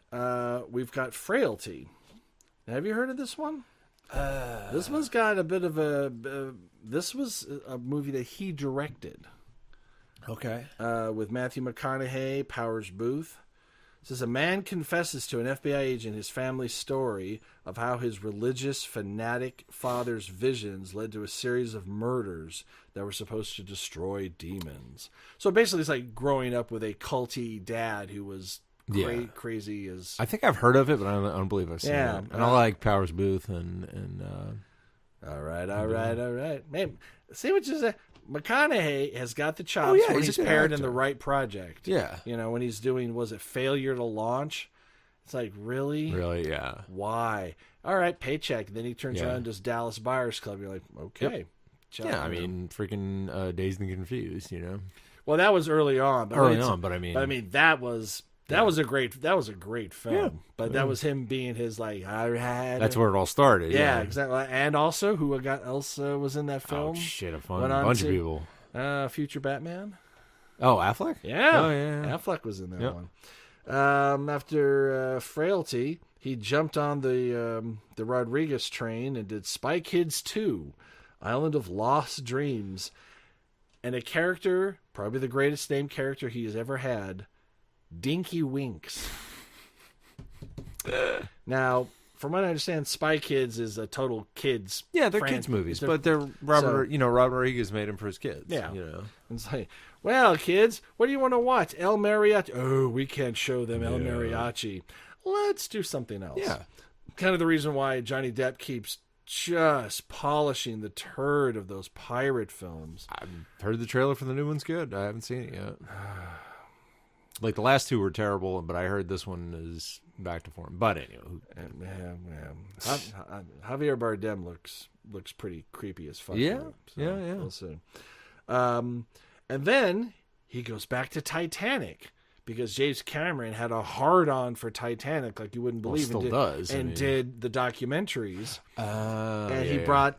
[SPEAKER 10] we've got Frailty. Have you heard of this one? This one's got a bit of this was a movie that he directed.
[SPEAKER 9] Okay.
[SPEAKER 10] With Matthew McConaughey, Powers Booth. It says a man confesses to an FBI agent his family story of how his religious fanatic father's visions led to a series of murders that were supposed to destroy demons. So basically it's like growing up with a culty dad who was crazy as...
[SPEAKER 9] I think I've heard of it, but I don't believe I've seen it. And I like Powers Booth and
[SPEAKER 10] All right. Man, see what you say? McConaughey has got the chops when he's paired in the right project.
[SPEAKER 9] Yeah.
[SPEAKER 10] When he's doing, was it Failure to Launch? It's like, really?
[SPEAKER 9] Really, yeah.
[SPEAKER 10] Why? All right, paycheck. Then he turns around and does Dallas Buyers Club. You're like, okay.
[SPEAKER 9] Yep. Yeah, I mean, freaking Dazed and Confused,
[SPEAKER 10] Well, that was early on. But I mean, that was a great film. Yeah. But that was him being his like.
[SPEAKER 9] That's where it all started.
[SPEAKER 10] Yeah, exactly. And also, who else was in that film?
[SPEAKER 9] Oh shit, a bunch of people.
[SPEAKER 10] Future Batman.
[SPEAKER 9] Oh, Affleck.
[SPEAKER 10] Yeah.
[SPEAKER 9] Oh yeah.
[SPEAKER 10] Affleck was in that one. After Frailty, he jumped on the Rodriguez train and did Spy Kids 2, Island of Lost Dreams, and a character, probably the greatest named character he has ever had. Dinky Winks. Now, from what I understand, Spy Kids is a total kids.
[SPEAKER 9] Yeah, they're kids movies, but they're Robert Rodriguez made them for his kids.
[SPEAKER 10] Yeah, It's like, well, kids, what do you want to watch? El Mariachi. Oh, we can't show them El Mariachi. Let's do something else.
[SPEAKER 9] Yeah,
[SPEAKER 10] kind of the reason why Johnny Depp keeps just polishing the turd of those pirate films.
[SPEAKER 9] I've heard the trailer for the new one's good. I haven't seen it yet. Like the last two were terrible, but I heard this one is back to form. But anyway,
[SPEAKER 10] Javier Bardem looks pretty creepy as fuck.
[SPEAKER 9] Yeah,
[SPEAKER 10] so we'll see. And then he goes back to Titanic because James Cameron had a hard-on for Titanic, like you wouldn't believe.
[SPEAKER 9] Well, does,
[SPEAKER 10] did the documentaries. And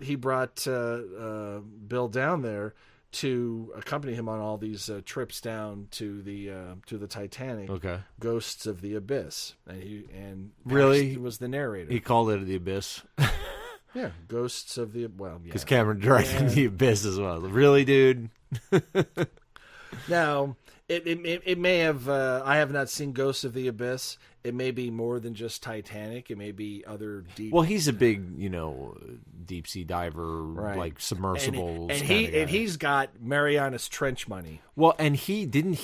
[SPEAKER 10] he brought Bill down there to accompany him on all these trips down to the Titanic.
[SPEAKER 9] Okay.
[SPEAKER 10] Ghosts of the Abyss, and
[SPEAKER 9] really
[SPEAKER 10] he was the narrator.
[SPEAKER 9] He called it the Abyss.
[SPEAKER 10] Yeah, Ghosts of the
[SPEAKER 9] because Cameron directed the Abyss as well. Really, dude.
[SPEAKER 10] Now it may have. I have not seen Ghosts of the Abyss. It may be more than just Titanic. It may be other deep.
[SPEAKER 9] Well, he's a big, deep sea diver, like submersibles.
[SPEAKER 10] And he's got Marianas Trench money.
[SPEAKER 9] Well, and isn't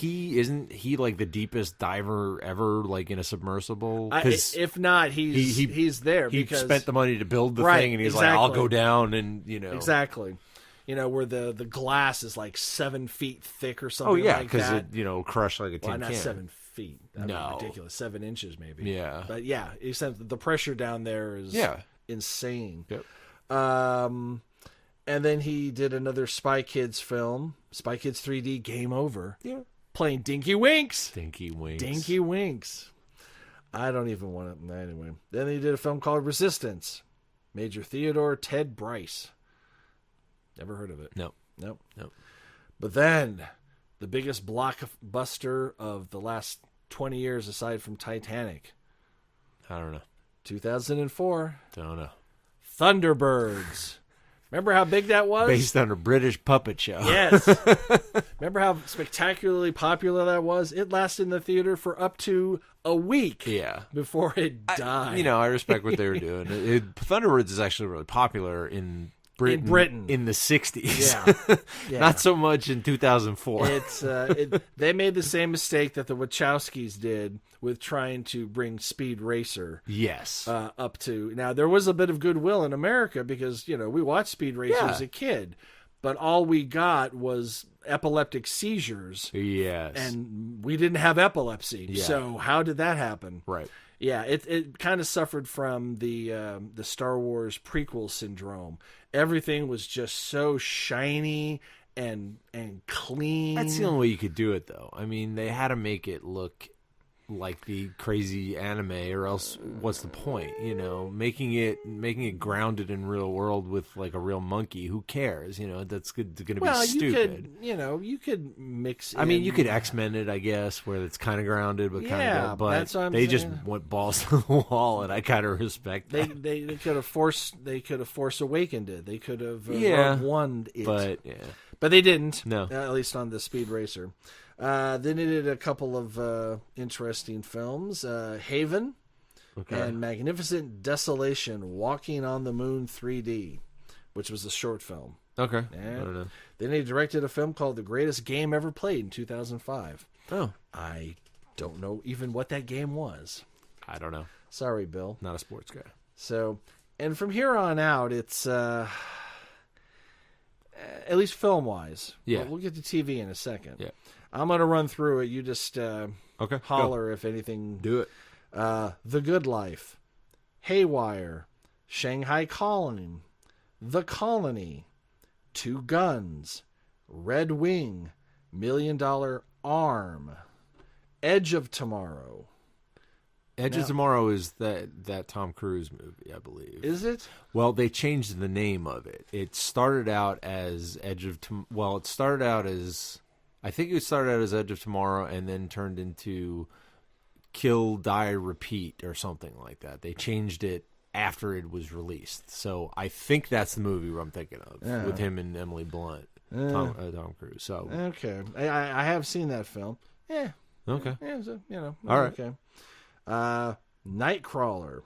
[SPEAKER 9] he like the deepest diver ever, like in a submersible?
[SPEAKER 10] If not, he's there.
[SPEAKER 9] He
[SPEAKER 10] because,
[SPEAKER 9] spent the money to build the thing, and he's like, I'll go down and
[SPEAKER 10] exactly. Where the glass is like 7 feet thick or something.
[SPEAKER 9] Oh yeah,
[SPEAKER 10] because
[SPEAKER 9] it crushed like a tin can.
[SPEAKER 10] Not 7 feet. That'd be ridiculous. 7 inches maybe.
[SPEAKER 9] Yeah,
[SPEAKER 10] but yeah, he said the pressure down there is insane.
[SPEAKER 9] Yep.
[SPEAKER 10] And then he did another Spy Kids film, Spy Kids 3D Game Over.
[SPEAKER 9] Yeah,
[SPEAKER 10] playing Dinky Winks.
[SPEAKER 9] Dinky
[SPEAKER 10] Winks. I don't even want it anyway. Then he did a film called Resistance. Major Theodore Ted Bryce. Never heard of it.
[SPEAKER 9] Nope.
[SPEAKER 10] But then, the biggest blockbuster of the last 20 years, aside from Titanic.
[SPEAKER 9] I don't know.
[SPEAKER 10] 2004.
[SPEAKER 9] Don't know.
[SPEAKER 10] Thunderbirds. Remember how big that was?
[SPEAKER 9] Based on a British puppet show.
[SPEAKER 10] Yes. Remember how spectacularly popular that was? It lasted in the theater for up to a week.
[SPEAKER 9] Yeah.
[SPEAKER 10] Before it died.
[SPEAKER 9] I respect what they were doing. Thunderbirds is actually really popular in Britain in the 60s.
[SPEAKER 10] Yeah.
[SPEAKER 9] Not so much in 2004.
[SPEAKER 10] They made the same mistake that the Wachowskis did with trying to bring Speed Racer up to. Now, there was a bit of goodwill in America because, we watched Speed Racer as a kid, but all we got was epileptic seizures.
[SPEAKER 9] Yes.
[SPEAKER 10] And we didn't have epilepsy.
[SPEAKER 9] Yeah.
[SPEAKER 10] So how did that happen?
[SPEAKER 9] Right.
[SPEAKER 10] Yeah, it kind of suffered from the Star Wars prequel syndrome. Everything was just so shiny and clean.
[SPEAKER 9] That's the only way you could do it, though. I mean, they had to make it look like the crazy anime, or else what's the point? Making it grounded in real world with like a real monkey. Who cares? That's going to be stupid.
[SPEAKER 10] You could mix.
[SPEAKER 9] I mean, you could X-Men it, I guess, where it's kind of grounded, but kind of. But
[SPEAKER 10] that's what I'm
[SPEAKER 9] they
[SPEAKER 10] saying.
[SPEAKER 9] just went balls to the wall, and I kind of respect that.
[SPEAKER 10] They could have Force Awakened it. They could have won it, but they didn't.
[SPEAKER 9] No,
[SPEAKER 10] at least on the Speed Racer. Then they did a couple of interesting films, Haven and Magnificent Desolation, Walking on the Moon 3D, which was a short film.
[SPEAKER 9] Okay.
[SPEAKER 10] And
[SPEAKER 9] I don't know.
[SPEAKER 10] Then they directed a film called The Greatest Game Ever Played in 2005.
[SPEAKER 9] Oh.
[SPEAKER 10] I don't know even what that game was.
[SPEAKER 9] I don't know.
[SPEAKER 10] Sorry, Bill.
[SPEAKER 9] Not a sports guy.
[SPEAKER 10] So, and from here on out, it's... at least film-wise.
[SPEAKER 9] Yeah.
[SPEAKER 10] We'll get to TV in a second.
[SPEAKER 9] Yeah.
[SPEAKER 10] I'm going to run through it. You just holler
[SPEAKER 9] go.
[SPEAKER 10] if anything.
[SPEAKER 9] Do it.
[SPEAKER 10] The Good Life, Haywire, Shanghai Calling, The Colony, Two Guns, Red Wing, $1 Million Arm, Edge of Tomorrow.
[SPEAKER 9] Edge of Tomorrow is that Tom Cruise movie, I believe.
[SPEAKER 10] Is it?
[SPEAKER 9] Well, they changed the name of it. It started out as it started out as... I think it started out as Edge of Tomorrow and then turned into Kill, Die, Repeat or something like that. They changed it after it was released. So I think that's the movie I'm thinking of with him and Emily Blunt, Tom Cruise. So
[SPEAKER 10] okay, I have seen that film. Yeah.
[SPEAKER 9] Okay.
[SPEAKER 10] Yeah, so,
[SPEAKER 9] all right.
[SPEAKER 10] Okay. Nightcrawler,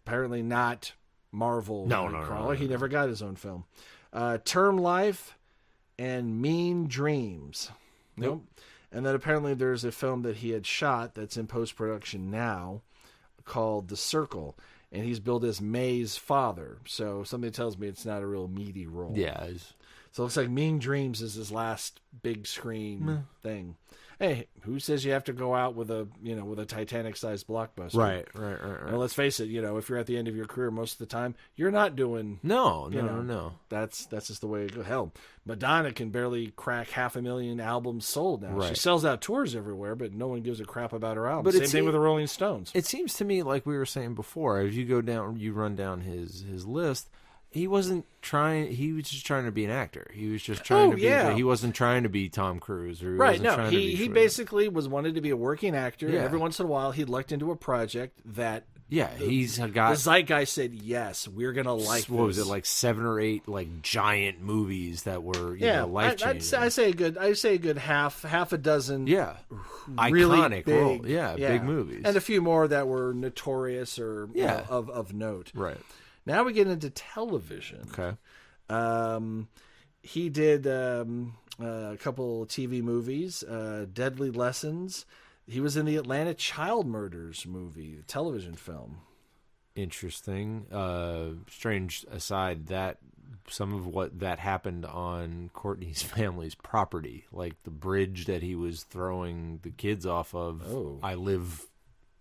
[SPEAKER 10] apparently not Marvel. Nightcrawler. No. He never got his own film. Term Life. And Mean Dreams. Nope. And then apparently there's a film that he had shot that's in post-production now called The Circle. And he's billed as May's father. So something tells me it's not a real meaty role.
[SPEAKER 9] Yeah.
[SPEAKER 10] So it looks like Mean Dreams is his last big screen thing. Hey, who says you have to go out with a Titanic-sized blockbuster?
[SPEAKER 9] Right.
[SPEAKER 10] Well, let's face it. If you're at the end of your career, most of the time you're not doing.
[SPEAKER 9] No.
[SPEAKER 10] That's just the way it goes. Hell, Madonna can barely crack 500,000 albums sold now.
[SPEAKER 9] Right.
[SPEAKER 10] She sells out tours everywhere, but no one gives a crap about her albums. Same thing with the Rolling Stones.
[SPEAKER 9] It seems to me, like we were saying before, as you run down his list. He wasn't trying. He was just trying to be an actor. He was just trying to be.
[SPEAKER 10] Yeah.
[SPEAKER 9] He wasn't trying to be Tom Cruise. Or
[SPEAKER 10] right. No.
[SPEAKER 9] Trying to be
[SPEAKER 10] He basically wanted to be a working actor.
[SPEAKER 9] Yeah.
[SPEAKER 10] And every once in a while, he'd lucked into a project that.
[SPEAKER 9] Yeah, he's got.
[SPEAKER 10] The zeitgeist said, "Yes, we're gonna like."
[SPEAKER 9] What was it, like 7 or 8 like giant movies that were life changing?
[SPEAKER 10] I say a good half a dozen.
[SPEAKER 9] Yeah,
[SPEAKER 10] really
[SPEAKER 9] iconic
[SPEAKER 10] big,
[SPEAKER 9] role. Yeah, big movies,
[SPEAKER 10] and a few more that were notorious or of note.
[SPEAKER 9] Right.
[SPEAKER 10] Now we get into television.
[SPEAKER 9] Okay.
[SPEAKER 10] He did a couple TV movies, Deadly Lessons. He was in the Atlanta Child Murders movie, television film.
[SPEAKER 9] Interesting. Strange aside, that some of what that happened on Courtney's family's property, like the bridge that he was throwing the kids off of.
[SPEAKER 10] Oh.
[SPEAKER 9] I live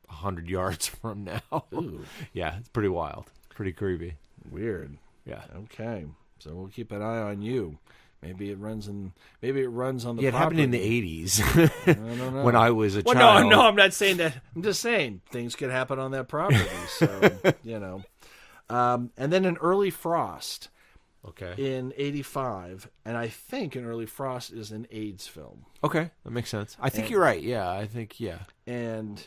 [SPEAKER 9] 100 yards from now.
[SPEAKER 10] Ooh.
[SPEAKER 9] Yeah, it's pretty wild. Pretty creepy.
[SPEAKER 10] Weird.
[SPEAKER 9] Yeah.
[SPEAKER 10] Okay. So we'll keep an eye on you. Maybe it runs on the
[SPEAKER 9] it happened in the 80s.
[SPEAKER 10] I don't know.
[SPEAKER 9] When I was a child.
[SPEAKER 10] No, I'm not saying that. I'm just saying things could happen on that property. So, and then an Early Frost.
[SPEAKER 9] Okay.
[SPEAKER 10] In 85. And I think an Early Frost is an AIDS film.
[SPEAKER 9] Okay. That makes sense. I think you're right. Yeah. I think, yeah.
[SPEAKER 10] And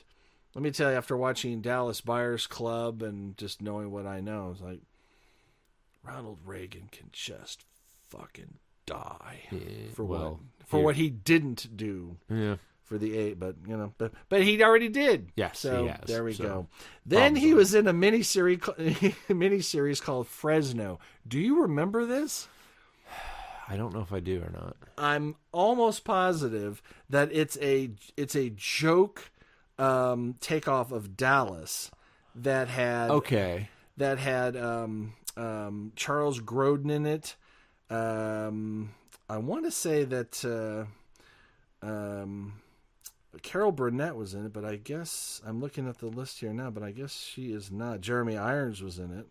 [SPEAKER 10] let me tell you, after watching Dallas Buyers Club and just knowing what I know, it's like, Ronald Reagan can just fucking die
[SPEAKER 9] for
[SPEAKER 10] what he didn't do.
[SPEAKER 9] Yeah.
[SPEAKER 10] For the but but he already did.
[SPEAKER 9] Yes,
[SPEAKER 10] so
[SPEAKER 9] he has,
[SPEAKER 10] there we
[SPEAKER 9] so
[SPEAKER 10] go. Then he was in a miniseries called Fresno. Do you remember this?
[SPEAKER 9] I don't know if I do or not.
[SPEAKER 10] I'm almost positive that it's a joke takeoff of Dallas that had Charles Grodin in it. I want to say that Carol Burnett was in it, but I guess I'm looking at the list here now, but I guess she is not. Jeremy Irons was in it.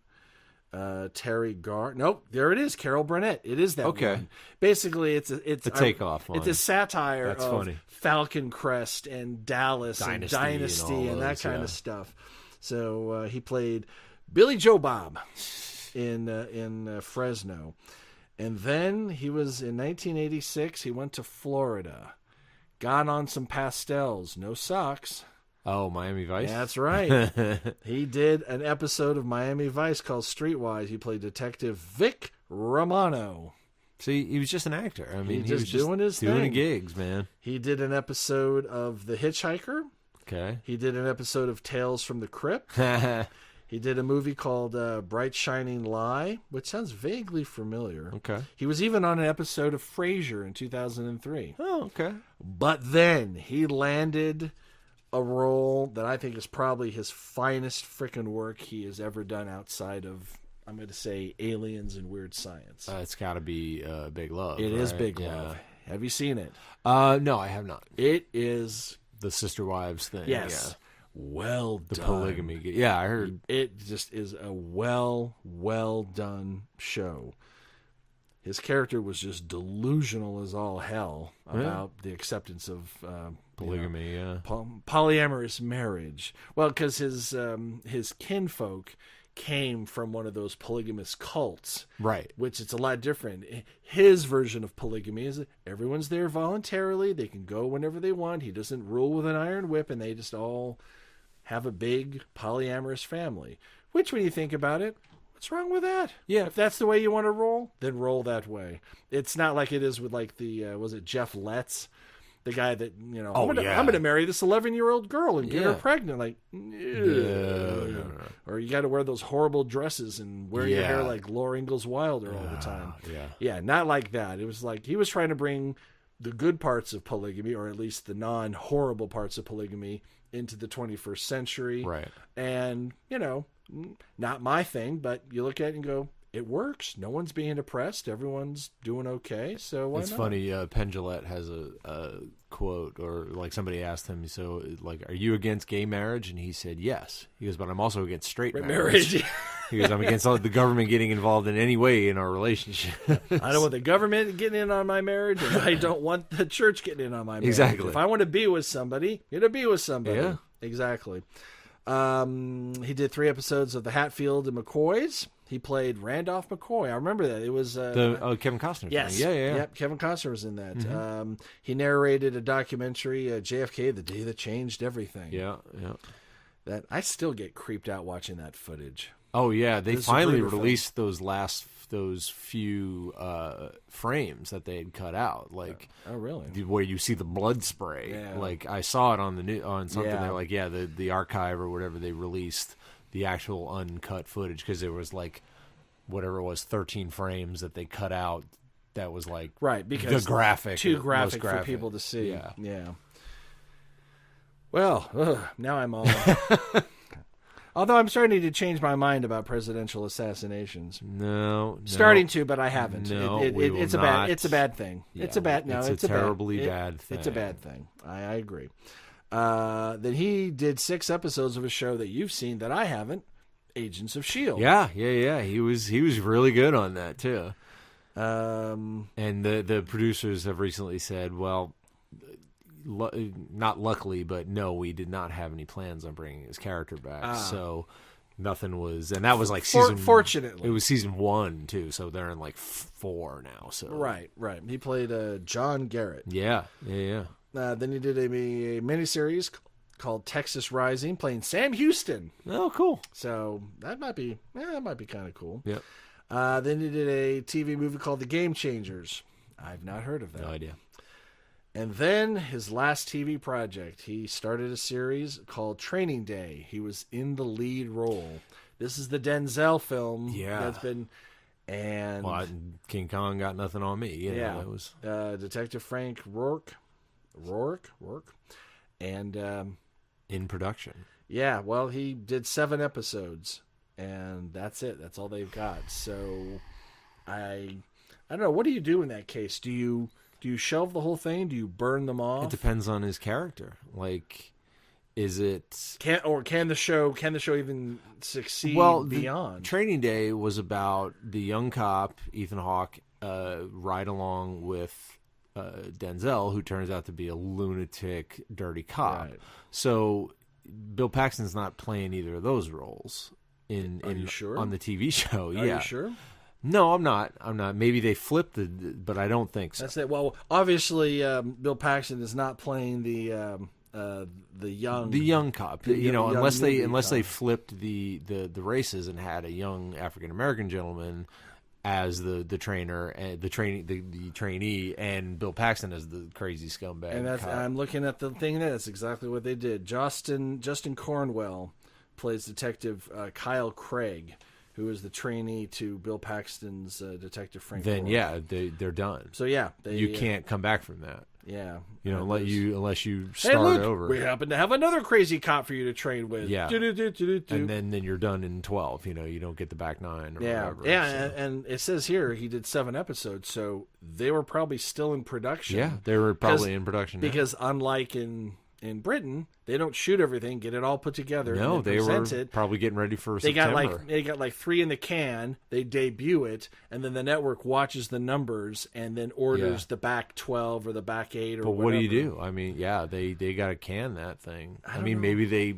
[SPEAKER 10] Terry Garr. Nope, there it is. Carol Burnett. It is that one. Basically, it's a
[SPEAKER 9] takeoff.
[SPEAKER 10] It's a satire
[SPEAKER 9] That's
[SPEAKER 10] of
[SPEAKER 9] funny.
[SPEAKER 10] Falcon Crest and Dallas and Dynasty and that kind of stuff. So he played Billy Joe Bob in Fresno, and then he was in 1986. He went to Florida. Got on some pastels, no socks.
[SPEAKER 9] Oh, Miami Vice?
[SPEAKER 10] That's right. He did an episode of Miami Vice called Streetwise. He played Detective Vic Romano.
[SPEAKER 9] See, he was just an actor. I mean,
[SPEAKER 10] he was just doing his thing.
[SPEAKER 9] Doing gigs, man.
[SPEAKER 10] He did an episode of The Hitchhiker.
[SPEAKER 9] Okay.
[SPEAKER 10] He did an episode of Tales from the Crypt. He did a movie called Bright Shining Lie, which sounds vaguely familiar.
[SPEAKER 9] Okay.
[SPEAKER 10] He was even on an episode of Frasier in 2003.
[SPEAKER 9] Oh, okay.
[SPEAKER 10] But then he landed a role that I think is probably his finest frickin' work he has ever done outside of, I'm going to say, Aliens and Weird Science.
[SPEAKER 9] It's got to be Big Love.
[SPEAKER 10] It is
[SPEAKER 9] right?
[SPEAKER 10] Big Love. Have you seen it?
[SPEAKER 9] No, I have not.
[SPEAKER 10] It is
[SPEAKER 9] the Sister Wives thing.
[SPEAKER 10] Yes.
[SPEAKER 9] Yeah.
[SPEAKER 10] Well
[SPEAKER 9] the
[SPEAKER 10] done.
[SPEAKER 9] polygamy. Yeah, I heard.
[SPEAKER 10] It just is a well done show. His character was just delusional as all hell about the acceptance of
[SPEAKER 9] polygamy,
[SPEAKER 10] polyamorous marriage. Well, because his kinfolk came from one of those polygamous cults,
[SPEAKER 9] right?
[SPEAKER 10] Which it's a lot different. His version of polygamy is that everyone's there voluntarily; they can go whenever they want. He doesn't rule with an iron whip, and they just all have a big polyamorous family. Which, when you think about it, what's wrong with that?
[SPEAKER 9] Yeah,
[SPEAKER 10] if that's the way you want to roll, then roll that way. It's not like it is with like the was it Jeff Letts? The guy that, I'm going to marry this 11-year-old girl and get her pregnant. Like, no. Or you got to wear those horrible dresses and wear your hair like Laura Ingalls Wilder all the time. Yeah, not like that. It was like he was trying to bring the good parts of polygamy, or at least the non-horrible parts of polygamy, into the 21st century.
[SPEAKER 9] Right.
[SPEAKER 10] And, not my thing, but you look at it and go, it works. No one's being oppressed. Everyone's doing okay. So why
[SPEAKER 9] it's
[SPEAKER 10] not?
[SPEAKER 9] funny. Penn Jillette has a quote, or like somebody asked him, so like, are you against gay marriage? And he said yes. He goes, but I'm also against straight marriage. He goes, I'm against the government getting involved in any way in our relationship.
[SPEAKER 10] I don't want the government getting in on my marriage, and I don't want the church getting in on my marriage.
[SPEAKER 9] Exactly.
[SPEAKER 10] If I want to be with somebody, you're going to be with somebody.
[SPEAKER 9] Yeah.
[SPEAKER 10] Exactly. He did 3 episodes of The Hatfield and McCoys. He played Randolph McCoy. I remember that. It was
[SPEAKER 9] Kevin Costner.
[SPEAKER 10] Yes.
[SPEAKER 9] Thing. Yeah.
[SPEAKER 10] Yep, Kevin Costner was in that.
[SPEAKER 9] Mm-hmm.
[SPEAKER 10] He narrated a documentary, JFK, The Day That Changed Everything.
[SPEAKER 9] Yeah.
[SPEAKER 10] That I still get creeped out watching that footage.
[SPEAKER 9] Oh yeah, they finally released those few frames that they had cut out, like
[SPEAKER 10] oh really,
[SPEAKER 9] where you see the blood spray.
[SPEAKER 10] Yeah.
[SPEAKER 9] Like I saw it on on something.
[SPEAKER 10] Yeah.
[SPEAKER 9] They're like, the archive or whatever, they released the actual uncut footage because there was like whatever it was 13 frames that they cut out. That was like
[SPEAKER 10] because
[SPEAKER 9] the graphic,
[SPEAKER 10] too graphic for people to see. Yeah. Well, now I'm all. Although I'm starting to change my mind about presidential assassinations.
[SPEAKER 9] No.
[SPEAKER 10] Starting to, but I haven't.
[SPEAKER 9] No,
[SPEAKER 10] it's a bad thing.
[SPEAKER 9] Yeah,
[SPEAKER 10] it's a
[SPEAKER 9] terribly bad thing.
[SPEAKER 10] It's a bad thing. I agree. Then he did 6 episodes of a show that you've seen that I haven't, Agents of S.H.I.E.L.D.
[SPEAKER 9] Yeah. He was really good on that too.
[SPEAKER 10] And
[SPEAKER 9] the producers have recently said, well, not luckily, but no, we did not have any plans on bringing his character back. So nothing was, and that was like season.
[SPEAKER 10] Fortunately,
[SPEAKER 9] it was season 1 too. So they're in like 4 now. So
[SPEAKER 10] right. He played John Garrett.
[SPEAKER 9] Yeah.
[SPEAKER 10] Then he did a miniseries called Texas Rising, playing Sam Houston.
[SPEAKER 9] Oh, cool.
[SPEAKER 10] So that might be kind of cool.
[SPEAKER 9] Yep.
[SPEAKER 10] Then he did a TV movie called The Game Changers. I've not heard of that.
[SPEAKER 9] No idea.
[SPEAKER 10] And then his last TV project, he started a series called Training Day. He was in the lead role. This is the Denzel film.
[SPEAKER 9] Yeah.
[SPEAKER 10] That's been... And
[SPEAKER 9] Well, King Kong got nothing on me. You know,
[SPEAKER 10] yeah,
[SPEAKER 9] it was
[SPEAKER 10] Detective Frank Rourke, and
[SPEAKER 9] in production.
[SPEAKER 10] yeah, well, he did 7 episodes, and that's it. That's all they've got. So, I don't know. What do you do in that case? Do you shelve the whole thing? Do you burn them off?
[SPEAKER 9] It depends on his character. Like, is it
[SPEAKER 10] Can the show even succeed beyond?
[SPEAKER 9] Training Day was about the young cop Ethan Hawke ride along with Denzel, who turns out to be a lunatic, dirty cop.
[SPEAKER 10] Right.
[SPEAKER 9] So Bill Paxton's not playing either of those roles
[SPEAKER 10] Are you sure?
[SPEAKER 9] on the TV show.
[SPEAKER 10] Are you sure?
[SPEAKER 9] No, I'm not. Maybe they flipped but I don't think so.
[SPEAKER 10] That's it. Well, obviously, Bill Paxton is not playing the young
[SPEAKER 9] cop,
[SPEAKER 10] young
[SPEAKER 9] unless they
[SPEAKER 10] cop.
[SPEAKER 9] flipped the races and had a young African American gentleman as the trainer and the trainee, and Bill Paxton as the crazy scumbag.
[SPEAKER 10] And that's
[SPEAKER 9] cop.
[SPEAKER 10] I'm looking at the thing. That's exactly what they did. Justin Cornwell plays Detective Kyle Craig, who is the trainee to Bill Paxton's Detective Frank.
[SPEAKER 9] Then
[SPEAKER 10] Rourke.
[SPEAKER 9] yeah, they're done.
[SPEAKER 10] So yeah,
[SPEAKER 9] you can't come back from that.
[SPEAKER 10] Yeah,
[SPEAKER 9] Unless you
[SPEAKER 10] hey,
[SPEAKER 9] start
[SPEAKER 10] look,
[SPEAKER 9] over.
[SPEAKER 10] we happen to have another crazy cop for you to train with.
[SPEAKER 9] Yeah.
[SPEAKER 10] Do-do-do-do-do-do.
[SPEAKER 9] And then you're done in 12. You don't get the back 9 or
[SPEAKER 10] Yeah,
[SPEAKER 9] whatever.
[SPEAKER 10] yeah,
[SPEAKER 9] so.
[SPEAKER 10] and it says here he did 7 episodes, so they were probably still in production.
[SPEAKER 9] Yeah, they were probably in production.
[SPEAKER 10] Because unlike in Britain, they don't shoot everything, get it all put together.
[SPEAKER 9] No,
[SPEAKER 10] and then
[SPEAKER 9] they were
[SPEAKER 10] present it.
[SPEAKER 9] probably getting ready for
[SPEAKER 10] They
[SPEAKER 9] September.
[SPEAKER 10] got like 3 in the can. They debut it, and then the network watches the numbers and then orders the back 12 or the back 8 or
[SPEAKER 9] But
[SPEAKER 10] whatever.
[SPEAKER 9] what do you do? I mean, yeah, they got to can that thing. I mean,
[SPEAKER 10] know.
[SPEAKER 9] maybe they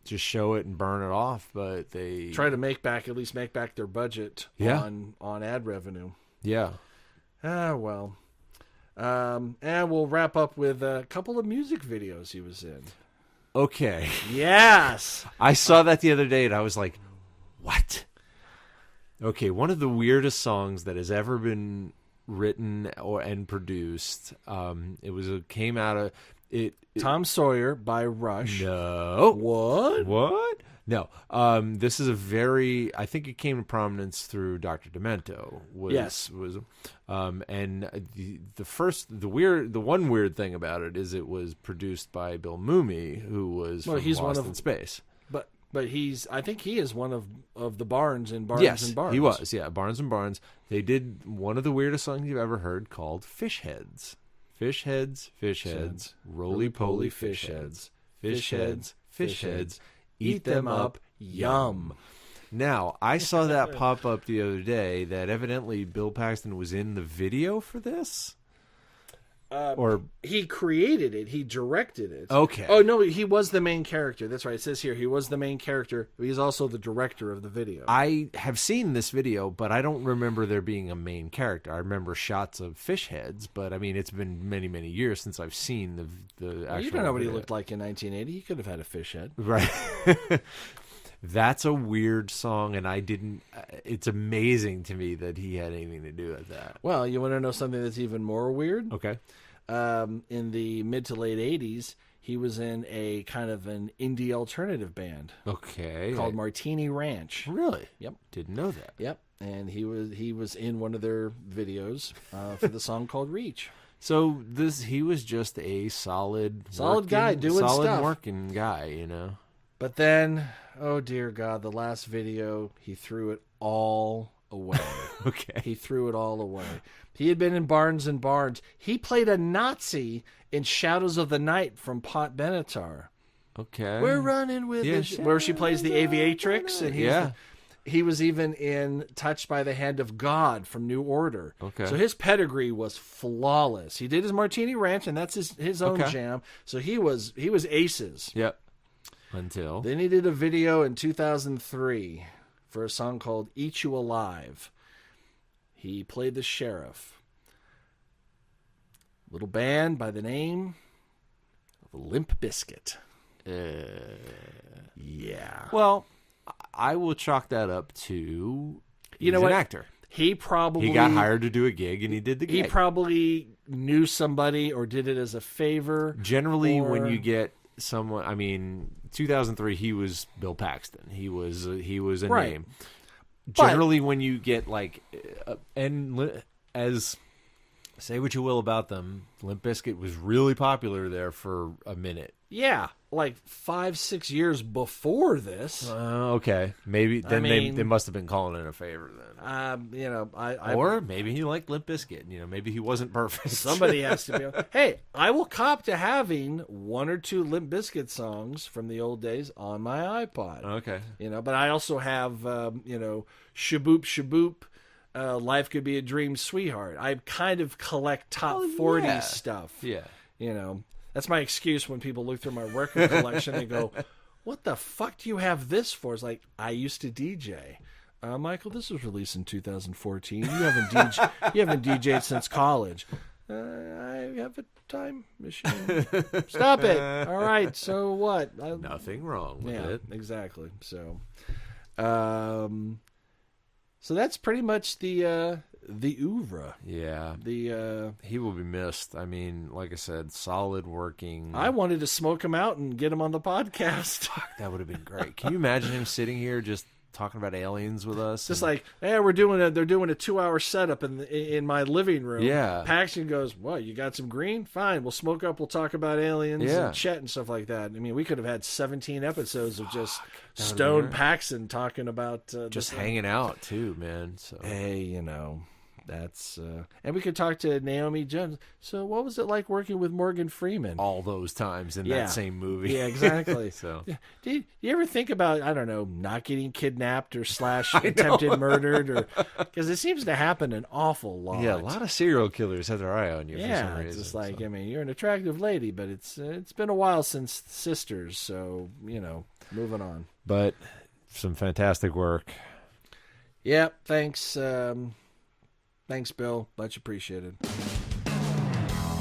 [SPEAKER 9] just show it and burn it off, but they
[SPEAKER 10] Try to at least make back their budget on ad revenue.
[SPEAKER 9] Yeah.
[SPEAKER 10] Ah, well. And we'll wrap up with a couple of music videos he was in.
[SPEAKER 9] Okay.
[SPEAKER 10] Yes.
[SPEAKER 9] I saw that the other day and I was like, what? Okay, one of the weirdest songs that has ever been written and produced. Came out of it.
[SPEAKER 10] Tom Sawyer by Rush.
[SPEAKER 9] No.
[SPEAKER 10] What?
[SPEAKER 9] No. This is I think it came to prominence through Dr. Demento.
[SPEAKER 10] Yes.
[SPEAKER 9] And the one weird thing about it is it was produced by Bill Mumy, who was from Lost in Space.
[SPEAKER 10] But I think he is one of the Barnes and Barnes
[SPEAKER 9] Yes,
[SPEAKER 10] and Barnes.
[SPEAKER 9] he was. Yeah, Barnes and Barnes. They did one of the weirdest songs you've ever heard called Fish Heads. Fish heads, roly-poly fish heads. Fish heads, eat them up, yum. Now, I saw that pop up the other day that evidently Bill Paxton was in the video for this. Or
[SPEAKER 10] he created it. He directed it.
[SPEAKER 9] Okay.
[SPEAKER 10] Oh, no, he was the main character. That's right. It says here he was the main character. But he's also the director of the video.
[SPEAKER 9] I have seen this video, but I don't remember there being a main character. I remember shots of fish heads, but I mean, it's been many, many years since I've seen the actual
[SPEAKER 10] You don't know what he
[SPEAKER 9] video.
[SPEAKER 10] looked like in 1980. He could have had a fish head.
[SPEAKER 9] Right. That's a weird song, and it's amazing to me that he had anything to do with that.
[SPEAKER 10] Well, you want to know something that's even more weird?
[SPEAKER 9] Okay.
[SPEAKER 10] In the mid to late 80s, he was in a kind of an indie alternative band.
[SPEAKER 9] Okay.
[SPEAKER 10] Called Martini Ranch.
[SPEAKER 9] Really?
[SPEAKER 10] Yep.
[SPEAKER 9] Didn't know that.
[SPEAKER 10] Yep. And he was in one of their videos for the song called Reach.
[SPEAKER 9] So he was just a solid
[SPEAKER 10] guy doing stuff.
[SPEAKER 9] working guy,
[SPEAKER 10] But then, oh dear God, the last video, he threw it all away.
[SPEAKER 9] Okay.
[SPEAKER 10] He threw it all away. He had been in Barnes and Barnes. He played a Nazi in Shadows of the Night from Pot Benatar.
[SPEAKER 9] Okay.
[SPEAKER 10] We're running with it. Where she plays the aviatrix. And he was even in Touched by the Hand of God from New Order.
[SPEAKER 9] Okay.
[SPEAKER 10] So his pedigree was flawless. He did his Martini Ranch, and that's his own jam. So he was aces.
[SPEAKER 9] Yep. Until
[SPEAKER 10] Then he did a video in 2003 for a song called Eat You Alive. He played the sheriff. Little band by the name of Limp Bizkit. Yeah.
[SPEAKER 9] Well, I will chalk that up to
[SPEAKER 10] You know
[SPEAKER 9] He's
[SPEAKER 10] what?
[SPEAKER 9] an actor.
[SPEAKER 10] He probably...
[SPEAKER 9] He got hired to do a gig, and he did the gig.
[SPEAKER 10] He probably knew somebody or did it as a favor.
[SPEAKER 9] Generally, when you get someone... I mean, 2003, he was Bill Paxton. He was a
[SPEAKER 10] Right.
[SPEAKER 9] name. Generally, when you get, like... as... Say what you will about them, Limp Bizkit was really popular there for a minute.
[SPEAKER 10] Yeah, like 5-6 years before this.
[SPEAKER 9] Okay, maybe then they must have been calling in a favor then.
[SPEAKER 10] You know,
[SPEAKER 9] or maybe he liked Limp Bizkit. You know, maybe he wasn't perfect.
[SPEAKER 10] Somebody has to be. Hey, I will cop to having 1 or 2 Limp Bizkit songs from the old days on my iPod.
[SPEAKER 9] Okay,
[SPEAKER 10] you know, but I also have you know, Shaboop Shaboop. Life Could Be a Dream, Sweetheart. I kind of collect top 40 stuff.
[SPEAKER 9] Yeah.
[SPEAKER 10] You know, that's my excuse when people look through my record collection and go, what the fuck do you have this for? It's like, I used to DJ. Michael, this was released in 2014. You haven't DJ'd since college. I have a time machine. Stop it. All right, so what?
[SPEAKER 9] Nothing wrong with it.
[SPEAKER 10] Exactly. So, so that's pretty much the oeuvre.
[SPEAKER 9] Yeah. He will be missed. I mean, like I said, solid working.
[SPEAKER 10] I wanted to smoke him out and get him on the podcast.
[SPEAKER 9] That would have been great. Can you imagine him sitting here just talking about aliens with us?
[SPEAKER 10] Just like, hey, they're doing a 2-hour setup in my living room.
[SPEAKER 9] Yeah.
[SPEAKER 10] Paxton goes, what, you got some green? Fine, we'll smoke up, we'll talk about aliens and chat and stuff like that. I mean, we could have had 17 episodes of just Stone Paxton talking about...
[SPEAKER 9] just hanging out, too, man. So.
[SPEAKER 10] Hey, you know... That's and we could talk to Naomi Jones. So, what was it like working with Morgan Freeman?
[SPEAKER 9] All those times in that same movie.
[SPEAKER 10] Yeah, exactly.
[SPEAKER 9] So,
[SPEAKER 10] do you ever think about, I don't know, not getting kidnapped or / attempted murdered, or because it seems to happen an awful lot.
[SPEAKER 9] Yeah, a lot of serial killers have their eye on you. For some reason,
[SPEAKER 10] it's just like I mean, you're an attractive lady, but it's been a while since Sisters, so you know, moving on.
[SPEAKER 9] But some fantastic work.
[SPEAKER 10] Yeah, thanks. Thanks, Bill. Much appreciated.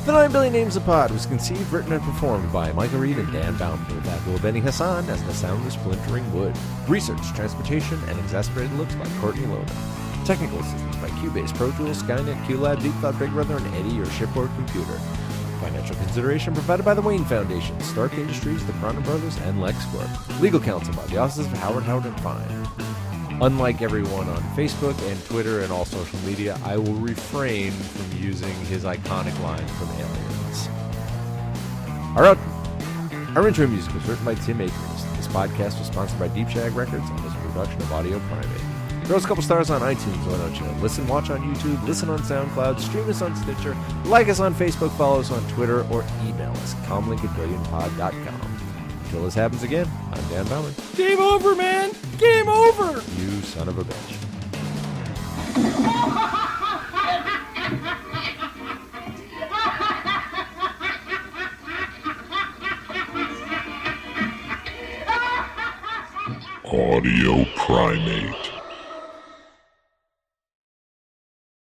[SPEAKER 9] The 9 Billion Names of Pod was conceived, written, and performed by Michael Reed and Dan Bounty, with Abdul Benny Hassan as the sound of splintering wood. Research, transportation, and exasperated looks by Courtney Lona. Technical assistance by Cubase, Pro Tools, Skynet, QLab, Deep Thought, Big Brother, and Eddie, your shipboard computer. Financial consideration provided by the Wayne Foundation, Stark Industries, the Cronin Brothers, and LexCorp. Legal counsel by the offices of Howard and Fine. Unlike everyone on Facebook and Twitter and all social media, I will refrain from using his iconic line from Aliens. Our intro music was written by Tim Akers. This podcast was sponsored by Deep Shag Records and is a production of Audio Primate. Throw us a couple stars on iTunes, why don't you? Listen, watch on YouTube, listen on SoundCloud, stream us on Stitcher, like us on Facebook, follow us on Twitter, or email us at comlink@billionpod.com. Until this happens again, I'm Dan Bauman.
[SPEAKER 10] Game over, man! Game over!
[SPEAKER 9] You son of a bitch.
[SPEAKER 8] Audio Primate.